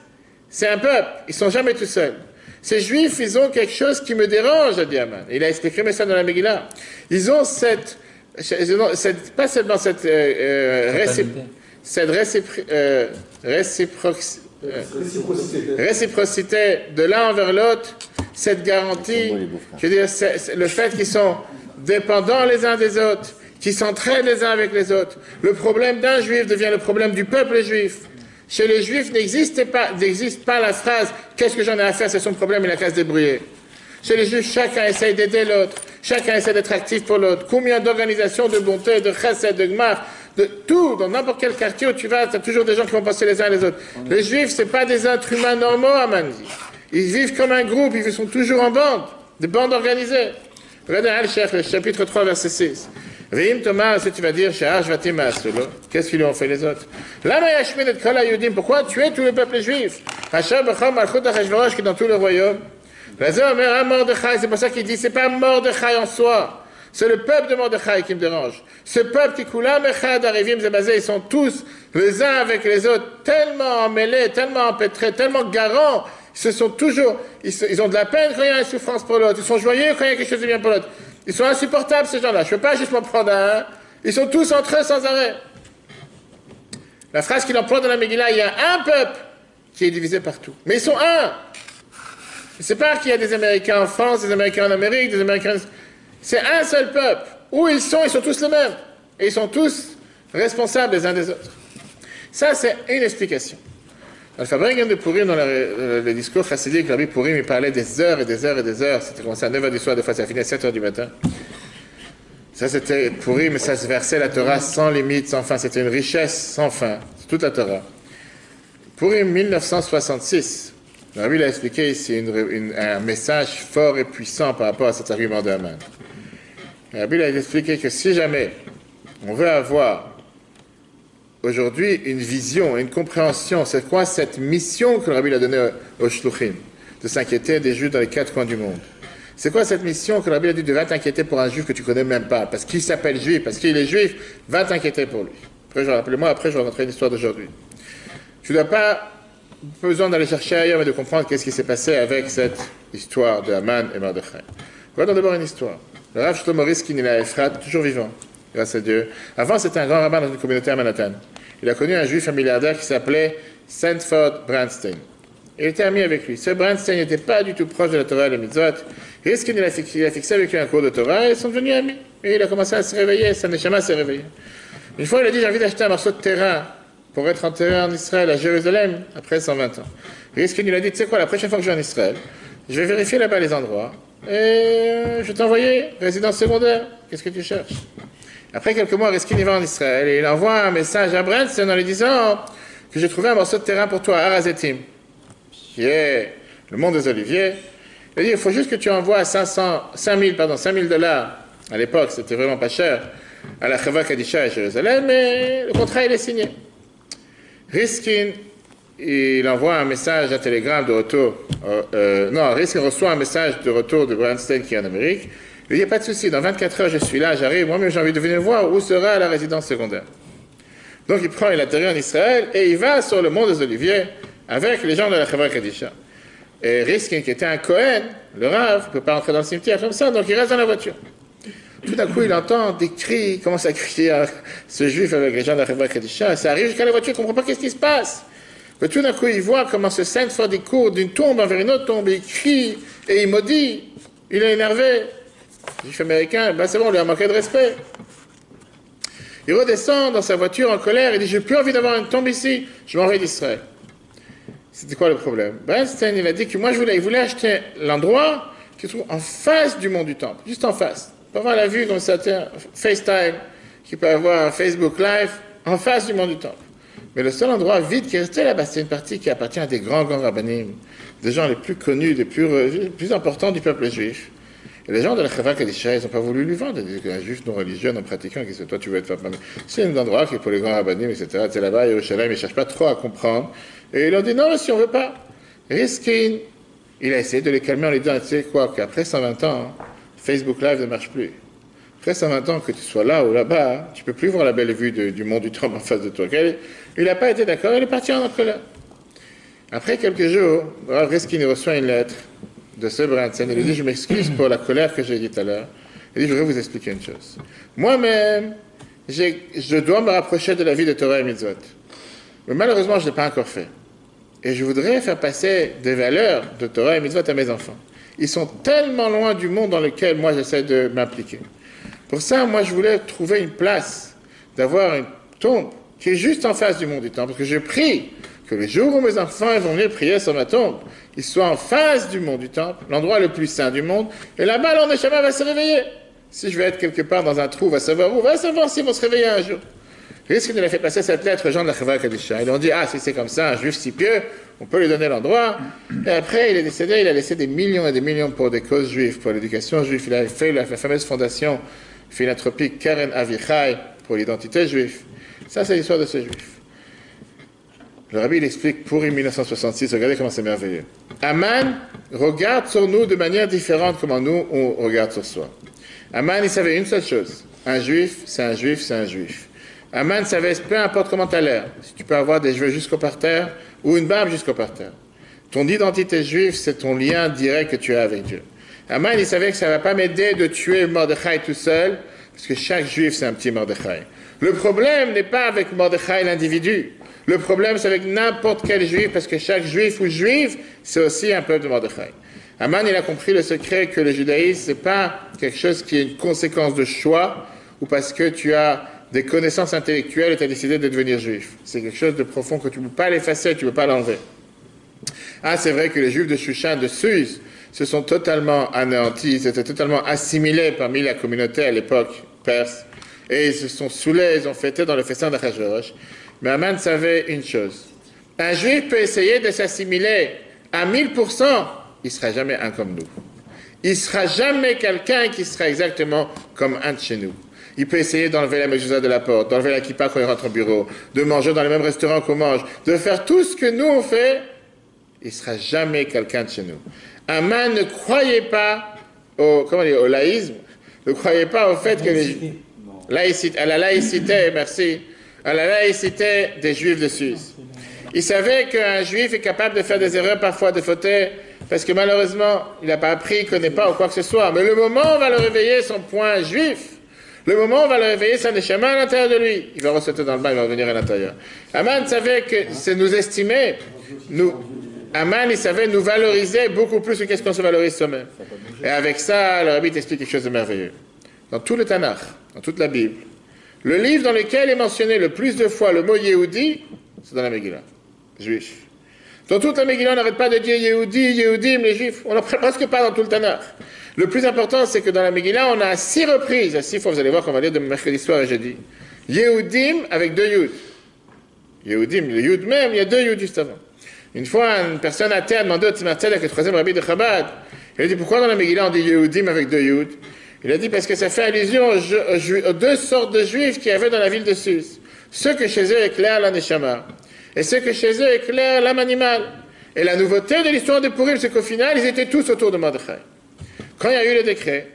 c'est un peuple, ils ne sont jamais tout seuls. Ces juifs, ils ont quelque chose qui me dérange, a dit Aman. Il a expliqué ça dans la Megillah. Ils ont pas seulement cette réciprocité de l'un envers l'autre, cette garantie, je veux dire, c'est le fait qu'ils sont dépendants les uns des autres, qu'ils s'entraident les uns avec les autres. Le problème d'un juif devient le problème du peuple juif. Chez les juifs n'existe pas la phrase « qu'est-ce que j'en ai à faire, c'est son problème, il a qu'à se débrouiller ». Chez les juifs, chacun essaye d'aider l'autre, chacun essaie d'être actif pour l'autre. Combien d'organisations de bonté, de chesed, de gmar, de tout, dans n'importe quel quartier où tu vas, tu as toujours des gens qui vont passer les uns les autres. Les juifs, ce n'est pas des êtres humains normaux, Aman dit. Ils vivent comme un groupe, ils sont toujours en bande, des bandes organisées. Regardez Al-Sheikh, le chapitre 3, verset 6. Vim Thomas, si tu vas dire, qu'est-ce qu'ils lui ont fait les autres? Pourquoi tuer tous les peuples juifs? Qui est dans tout le royaume. C'est pour ça qu'il dit, c'est pas Mordechai en soi. C'est le peuple de Mordechai qui me dérange. Ce peuple qui coule ils sont tous les uns avec les autres tellement emmêlés, tellement empêtrés, tellement garants. Ils ont de la peine quand il y a une souffrance pour l'autre. Ils sont joyeux quand il y a quelque chose de bien pour l'autre. Ils sont insupportables ces gens-là. Je ne peux pas juste m'en prendre à un. Ils sont tous entre eux sans arrêt. La phrase qu'il emploie dans la Megillah, il y a un peuple qui est divisé partout. Mais ils sont un. C'est pas qu'il y a des Américains en France, des Américains en Amérique, des Américains... C'est un seul peuple. Où ils sont tous les mêmes. Et ils sont tous responsables les uns des autres. Ça, c'est une explication. Dans le Fabringen de Purim, dans le discours chassidique, Rabbi Purim, il parlait des heures et des heures et des heures. C'était commencé à 9h du soir, des fois ça finit à 7h du matin. Ça, c'était Purim, ça se versait la Torah sans limite, sans fin. C'était une richesse sans fin. C'est toute la Torah. Purim 1966, le Rabbi l'a expliqué ici un message fort et puissant par rapport à cet argument de Haman. Le Rabbi a expliqué que si jamais on veut avoir aujourd'hui une vision, une compréhension, c'est quoi cette mission que le Rabbi a donnée aux Shluchim, de s'inquiéter des Juifs dans les 4 coins du monde. C'est quoi cette mission que le Rabbi a dit de va t'inquiéter pour un Juif que tu connais même pas, parce qu'il s'appelle Juif, parce qu'il est Juif, va t'inquiéter pour lui. Après, je vais raconter l'histoire d'aujourd'hui. Tu n'as pas besoin d'aller chercher ailleurs, mais de comprendre qu'est-ce qui s'est passé avec cette histoire de Haman et Mordechai. Regardons d'abord une histoire. Le Rav Shlomo Riskin, il a Efrat, toujours vivant, grâce à Dieu. Avant, c'était un grand rabbin dans une communauté à Manhattan. Il a connu un juif, un milliardaire qui s'appelait Sanford Bernstein. Il était ami avec lui. Ce Bernstein n'était pas du tout proche de la Torah et la mitzvot. Riskin, il a fixé avec lui un cours de Torah et ils sont devenus amis. Et il a commencé à se réveiller, sa neshama s'est réveillée. Une fois, il a dit, j'ai envie d'acheter un morceau de terrain pour être enterré en Israël, à Jérusalem, après 120 ans. Riskin, il a dit, tu sais quoi, la prochaine fois que je vais en Israël, je vais vérifier là-bas les endroits et je vais t'envoyer résidence secondaire. Qu'est-ce que tu cherches? Après quelques mois, Riskin y va en Israël et il envoie un message à Bernstein en lui disant que j'ai trouvé un morceau de terrain pour toi à Arazetim, qui est le mont des Oliviers. Il dit, il faut juste que tu envoies 5 000 dollars. À l'époque, c'était vraiment pas cher. À la Chava Kadisha à Jérusalem, et le contrat, il est signé. Riskin, il envoie un message, un télégramme de retour. Riskin reçoit un message de retour de Bernstein qui est en Amérique. Il dit, il n'y a pas de souci, dans 24 heures, je suis là, j'arrive. Moi-même, j'ai envie de venir voir où sera la résidence secondaire. Donc, il atterrit en Israël et il va sur le mont des Oliviers avec les gens de la Chava Kadisha. Et Riskin, qui était un Cohen, le Rav, ne peut pas entrer dans le cimetière comme ça, donc il reste dans la voiture. Tout d'un coup, il entend des cris, il commence à crier à ce juif avec les gens de la Chava Kadisha. Ça arrive jusqu'à la voiture, il ne comprend pas qu'est-ce qui se passe. Mais tout d'un coup, il voit comment ce Sanford court d'une tombe vers une autre tombe, et il crie, et il maudit. Il est énervé. Le juif américain, c'est bon, il lui a manqué de respect. Il redescend dans sa voiture en colère, il dit, j'ai plus envie d'avoir une tombe ici, je m'en vais d'Israël. C'était quoi le problème? Bernstein, il a dit que il voulait acheter l'endroit qui se trouve en face du mont du Temple, juste en face. Il peut avoir la vue comme ça, FaceTime, qui peut avoir Facebook Live, en face du mont du Temple. Mais le seul endroit vide qui est resté là-bas, c'est une partie qui appartient à des grands rabbinim, des gens les plus connus, les plus importants du peuple juif. Et les gens de la Chava Kadisha, ils n'ont pas voulu lui vendre. Ils disent qu'un juif non religieux, non pratiquant, qu'est-ce que toi tu veux être fait? C'est un endroit qui est pour les grands rabbinim, etc. C'est là-bas, à Yerushalayim, ils ne cherchent pas trop à comprendre. Et ils ont dit non, si on ne veut pas. Riskin, il a essayé de les calmer en les disant, tu sais quoi, qu'après 120 ans, Facebook Live ne marche plus. Après 120 ans, que tu sois là ou là-bas, tu ne peux plus voir la belle vue du mont du Temple en face de toi. Il n'a pas été d'accord, il est parti en colère. Après quelques jours, Riskin reçoit une lettre de ce Bernstein. Il lui dit, je m'excuse pour la colère que j'ai dit tout à l'heure. Il dit, je voudrais vous expliquer une chose. Moi-même, je dois me rapprocher de la vie de Torah et Mitzvot. Mais malheureusement, je ne l'ai pas encore fait. Et je voudrais faire passer des valeurs de Torah et Mitzvot à mes enfants. Ils sont tellement loin du monde dans lequel moi j'essaie de m'impliquer. Pour ça, moi je voulais trouver une place, d'avoir une tombe qui est juste en face du mont du Temple. Parce que je prie que le jour où mes enfants vont venir prier sur ma tombe, ils soient en face du mont du Temple, l'endroit le plus saint du monde, et là-bas, leur neshama va se réveiller. Si je vais être quelque part dans un trou, va savoir où, va savoir s'ils vont se réveiller un jour. Riskin il a fait passer cette lettre aux gens de la Chava Kadisha. Ils ont dit, si c'est comme ça, un juif si pieux, on peut lui donner l'endroit. Et après, il est décédé, il a laissé des millions et des millions pour des causes juives, pour l'éducation juive. Il a fait la fameuse fondation philanthropique Karen Avichai pour l'identité juive. Ça, c'est l'histoire de ce juif. Le rabbi, il explique pour 1966, regardez comment c'est merveilleux. Aman regarde sur nous de manière différente comment nous, on regarde sur soi. Aman, il savait une seule chose. Un juif, c'est un juif, c'est un juif. Aman savait, peu importe comment tu as l'air, si tu peux avoir des cheveux jusqu'au parterre ou une barbe jusqu'au parterre. Ton identité juive, c'est ton lien direct que tu as avec Dieu. Aman, il savait que ça ne va pas m'aider de tuer Mordechai tout seul, parce que chaque juif, c'est un petit Mordechai. Le problème n'est pas avec Mordechai l'individu. Le problème, c'est avec n'importe quel juif, parce que chaque juif ou juive, c'est aussi un peuple de Mordechai. Aman, il a compris le secret que le judaïsme, ce n'est pas quelque chose qui est une conséquence de choix, ou parce que tu as des connaissances intellectuelles et tu as décidé de devenir juif. C'est quelque chose de profond que tu ne peux pas l'effacer, tu ne peux pas l'enlever. C'est vrai que les juifs de Shushan, de Suse, se sont totalement anéantis, ils étaient totalement assimilés parmi la communauté à l'époque perse, et ils se sont saoulés, ils ont fêté dans le festin d'Achashverosh. Mais Aman savait une chose. Un juif peut essayer de s'assimiler à 1000%, il ne sera jamais un comme nous. Il ne sera jamais quelqu'un qui sera exactement comme un de chez nous. Il peut essayer d'enlever la mezuzah de la porte, d'enlever la kippa quand il rentre au bureau, de manger dans le même restaurant qu'on mange, de faire tout ce que nous on fait. Il ne sera jamais quelqu'un de chez nous. Aman ne croyait pas au laïsme, ne croyait pas au fait que à la laïcité, merci, à la laïcité des juifs de Suse. Il savait qu'un juif est capable de faire des erreurs, parfois de fauter, parce que malheureusement, il n'a pas appris, il ne connaît pas ou quoi que ce soit. Mais le moment où on va le réveiller, son point juif, le moment où on va le réveiller, c'est un neshama à l'intérieur de lui. Il va ressortir dans le bain, il va revenir à l'intérieur. Aman savait que c'est nous estimer, Aman, il savait nous valoriser beaucoup plus que qu'est-ce qu'on se valorise soi-même. Et avec ça, le Rabbi t'explique quelque chose de merveilleux. Dans tout le Tanakh, dans toute la Bible, le livre dans lequel est mentionné le plus de fois le mot Yehudi, c'est dans la Megillah, juif. Dans toute la Megillah, on n'arrête pas de dire Yehudi, Yehudim, les juifs. On n'en parle presque pas dans tout le Tanakh. Le plus important, c'est que dans la Megillah, on a à 6 reprises, à 6 fois, vous allez voir qu'on va lire de mercredi soir et jeudi, Yehudim avec 2 Yud. Yehudim, le Yud même, il y a 2 Yud juste avant. Une fois, une personne athée a demandé au Tzemar Tzedek, le 3e rabbi de Chabad, il a dit, pourquoi dans la Megillah on dit Yehudim avec 2 Yud? Il a dit, parce que ça fait allusion aux 2 sortes de juifs qu'il y avait dans la ville de Sus. Ceux que chez eux éclairent la Neshama, et ceux que chez eux éclairent l'âme animale. Et la nouveauté de l'histoire de Purim, c'est qu'au final, ils étaient tous autour de Mordechai. Quand il y a eu le décret,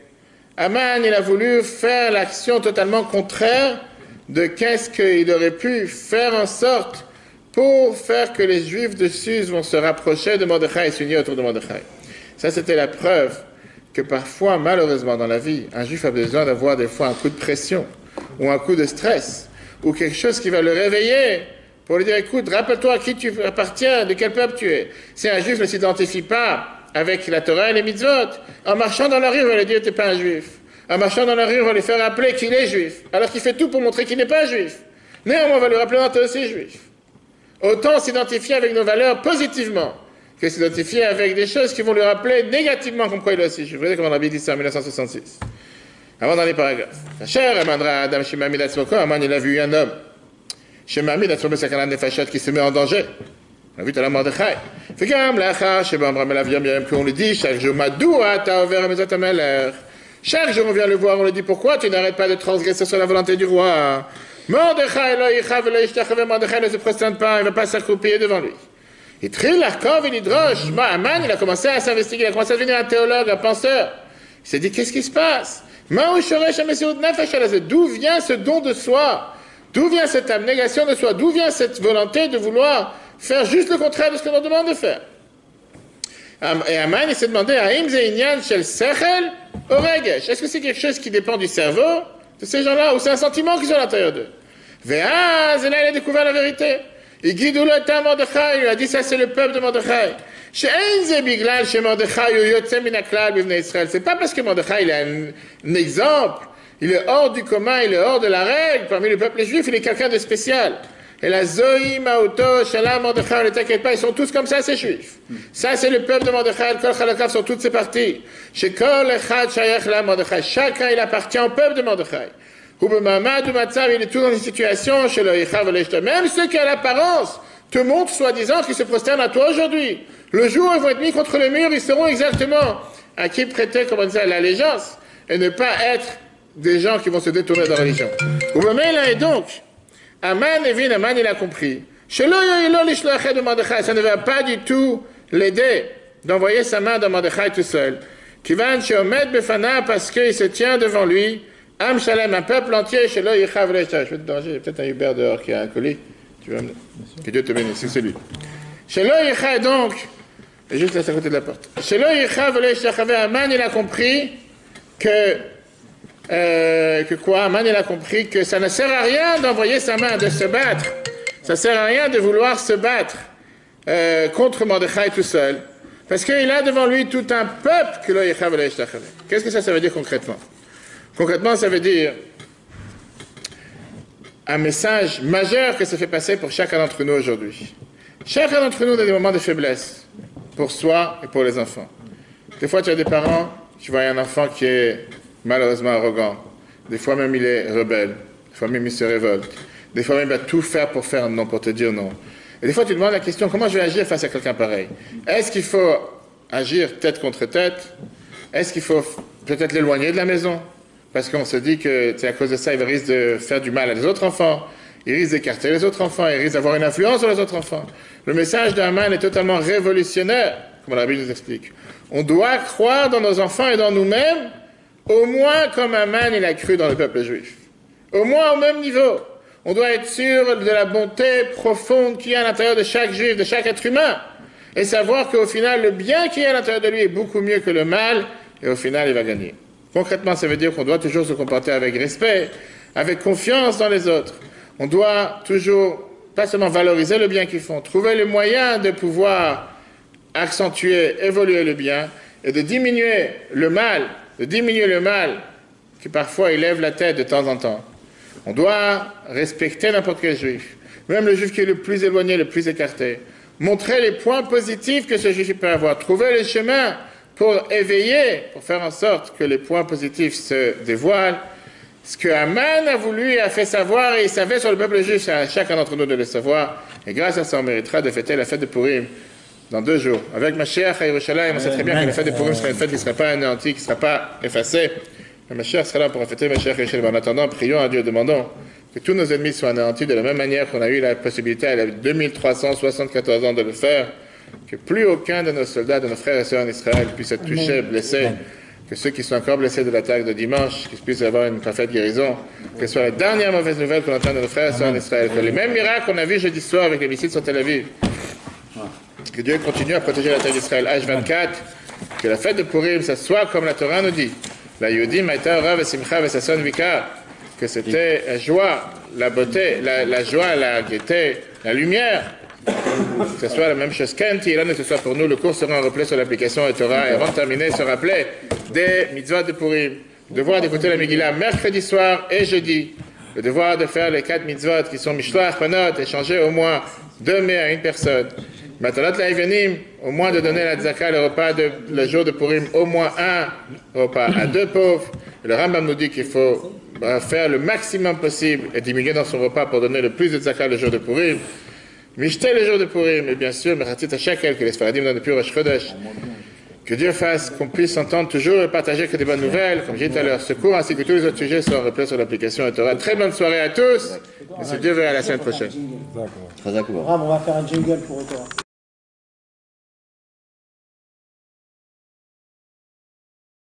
Aman, il a voulu faire l'action totalement contraire de qu'est-ce qu'il aurait pu faire en sorte pour faire que les Juifs de Sus vont se rapprocher de Mordechai et s'unir autour de Mordechai. Ça, c'était la preuve que parfois, malheureusement, dans la vie, un Juif a besoin d'avoir des fois un coup de pression, ou un coup de stress, ou quelque chose qui va le réveiller, pour lui dire, écoute, rappelle-toi à qui tu appartiens, de quel peuple tu es. Si un Juif ne s'identifie pas avec la Torah et les mitzvot, en marchant dans la rue, on va lui dire, t'es pas un Juif. En marchant dans la rue, on va lui faire rappeler qu'il est Juif, alors qu'il fait tout pour montrer qu'il n'est pas Juif. Néanmoins, on va lui rappeler, non, t'es aussi Juif. Autant s'identifier avec nos valeurs positivement que s'identifier avec des choses qui vont lui rappeler négativement comme quoi il est aussi. Je voudrais comment on a dit ça en 1966. Avant dans les paragraphes. Cher Amandra Adam Shemamid Atzmoko, Aman il a vu un homme. Shemamid Atzmoko Sakanan Nefashat qui se met en danger. On a vu tout à la Mordechai. Fekam Lacha Shebam Melaviam Yam qu'on lui dit chaque jour Madoua ta ouvert Mezot Ameler. Chaque jour on vient le voir, on lui dit pourquoi tu n'arrêtes pas de transgresser sur la volonté du roi. Mordechai Mordechai ne se prosterne pas, il ne va pas s'accroupir devant lui. Il trille l'arcov, il hydroche. Aman, il a commencé à s'investiguer, il a commencé à devenir un théologue, un penseur. Il s'est dit, qu'est-ce qui se passe? D'où vient ce don de soi? D'où vient cette abnégation de soi? D'où vient cette volonté de vouloir faire juste le contraire de ce qu'on nous demande de faire? Et Aman, il s'est demandé, est-ce que c'est quelque chose qui dépend du cerveau de ces gens-là, ou c'est un sentiment qui sont à l'intérieur d'eux? Et là, il a découvert la vérité. Il guide le temps Mordechai, il a dit ça c'est le peuple de Mordechai. C'est pas parce que Mordechai il a un exemple, il est hors du commun, il est hors de la règle, parmi le peuple juif, il est quelqu'un de spécial. Et la Zoï, Maoto, Shalom, Mordechai, ne t'inquiète pas, ils sont tous comme ça, ces juifs. Ça c'est le peuple de Mordechai, le Kol Chalakav sont toutes ces parties. Chez Kol Echad Shayach la Mordechai, chacun il appartient au peuple de Mordechai. Il est tout dans une situation chez le même ceux qui à l'apparence te montrent soi-disant qu'ils se prosternent à toi aujourd'hui. Le jour où ils vont être mis contre le mur, ils sauront exactement à qui prêter l'allégeance et ne pas être des gens qui vont se détourner de la religion. Et donc, Aman il a compris. Ça ne va pas du tout l'aider d'envoyer sa main dans Mordechai tout seul. Parce qu'il se tient devant lui. Am Shalem, un peuple entier, chez l'œil, je vais te danger, il y a peut-être un Hubert dehors qui a un colis. Tu vas me... Que Dieu te bénisse, c'est celui. Chez l'œil, donc, juste là, à côté de la porte. Chez l'œil, Aman, il a compris que quoi? Aman, il a compris que ça ne sert à rien d'envoyer sa main, de se battre. Ça ne sert à rien de vouloir se battre contre Mordechai tout seul. Parce qu'il a devant lui tout un peuple que l'œil, Qu'est-ce que ça veut dire concrètement? Concrètement, ça veut dire un message majeur que ça fait passer pour chacun d'entre nous aujourd'hui. Chacun d'entre nous a des moments de faiblesse, pour soi et pour les enfants. Des fois, tu as des parents, tu vois un enfant qui est malheureusement arrogant. Des fois même, il est rebelle. Des fois même, il se révolte. Des fois même, il va tout faire pour faire non, pour te dire non. Et des fois, tu te demandes la question, comment je vais agir face à quelqu'un pareil? Est-ce qu'il faut agir tête contre tête? Est-ce qu'il faut peut-être l'éloigner de la maison? Parce qu'on se dit que à cause de ça, il risque de faire du mal à des autres enfants, il risque d'écarter les autres enfants, il risque d'avoir une influence sur les autres enfants. Le message d'Aman est totalement révolutionnaire, comme la Bible nous explique. On doit croire dans nos enfants et dans nous-mêmes, au moins comme Aman il a cru dans le peuple juif. Au moins au même niveau. On doit être sûr de la bonté profonde qu'il y a à l'intérieur de chaque juif, de chaque être humain. et savoir qu'au final, le bien qui est à l'intérieur de lui est beaucoup mieux que le mal, et au final, il va gagner. Concrètement, ça veut dire qu'on doit toujours se comporter avec respect, avec confiance dans les autres. On doit toujours, pas seulement valoriser le bien qu'ils font, trouver le moyen de pouvoir accentuer, évoluer le bien, et de diminuer le mal qui parfois élève la tête de temps en temps. On doit respecter n'importe quel juif, même le juif qui est le plus éloigné, le plus écarté. Montrer les points positifs que ce juif peut avoir, trouver les chemins pour éveiller, pour faire en sorte que les points positifs se dévoilent. Ce que Haman a voulu et a fait savoir, et il savait sur le peuple juif, c'est à chacun d'entre nous de le savoir, et grâce à ça, on méritera de fêter la fête de Purim dans 2 jours. Avec Mashiach à Yerushalayim, on sait très bien que la fête de Purim sera une fête qui ne sera pas anéantie, qui ne sera pas effacée. Le Mashiach sera là pour fêter Mashiach à Yerushalayim. En attendant, prions à Dieu, demandons que tous nos ennemis soient anéantis de la même manière qu'on a eu la possibilité à 2374 ans de le faire, que plus aucun de nos soldats, de nos frères et sœurs en Israël puisse être touché, blessé, que ceux qui sont encore blessés de l'attaque de dimanche, qu'ils puissent avoir une parfaite guérison, que ce soit la dernière mauvaise nouvelle qu'on entend de nos frères et sœurs en Israël, que les mêmes miracles qu'on a vus jeudi soir avec les missiles sur Tel Aviv, que Dieu continue à protéger la terre d'Israël. H24, que la fête de Purim, ça soit comme la Torah nous dit, la Yodim, Maïta, Rav, Simcha, Vesasson, Vikar, que c'était la joie, la beauté, la joie, la gaieté, la lumière, que ce soit la même chose qu'Anti, et là, que ce soit pour nous, le cours sera en replay sur l'application Torah, et avant de terminer, se rappeler des mitzvot de Purim, le devoir d'écouter la Megillah mercredi soir et jeudi, le devoir de faire les 4 mitzvot qui sont Mishloach, Panot, échanger au moins 2 mets à une personne, Matanot La'Evanim, au moins de donner la tzaka, le repas le jour de Purim, au moins 1 repas à 2 pauvres. Et le Rambam nous dit qu'il faut faire le maximum possible et diminuer dans son repas pour donner le plus de tzaka le jour de Purim. Mishté le jour de Purim, et bien sûr, Meratit HaShekel, que les Sfaradim donnent depuis Rosh Chodesh. Que Dieu fasse qu'on puisse entendre toujours et partager que des bonnes nouvelles, comme j'ai dit tout à l'heure. Ce cours ainsi que tous les autres sujets sont replay sur l'application Torah. Très bonne soirée à tous, et si Dieu veut, à la semaine prochaine. Ram, on va faire un jingle pour Torah.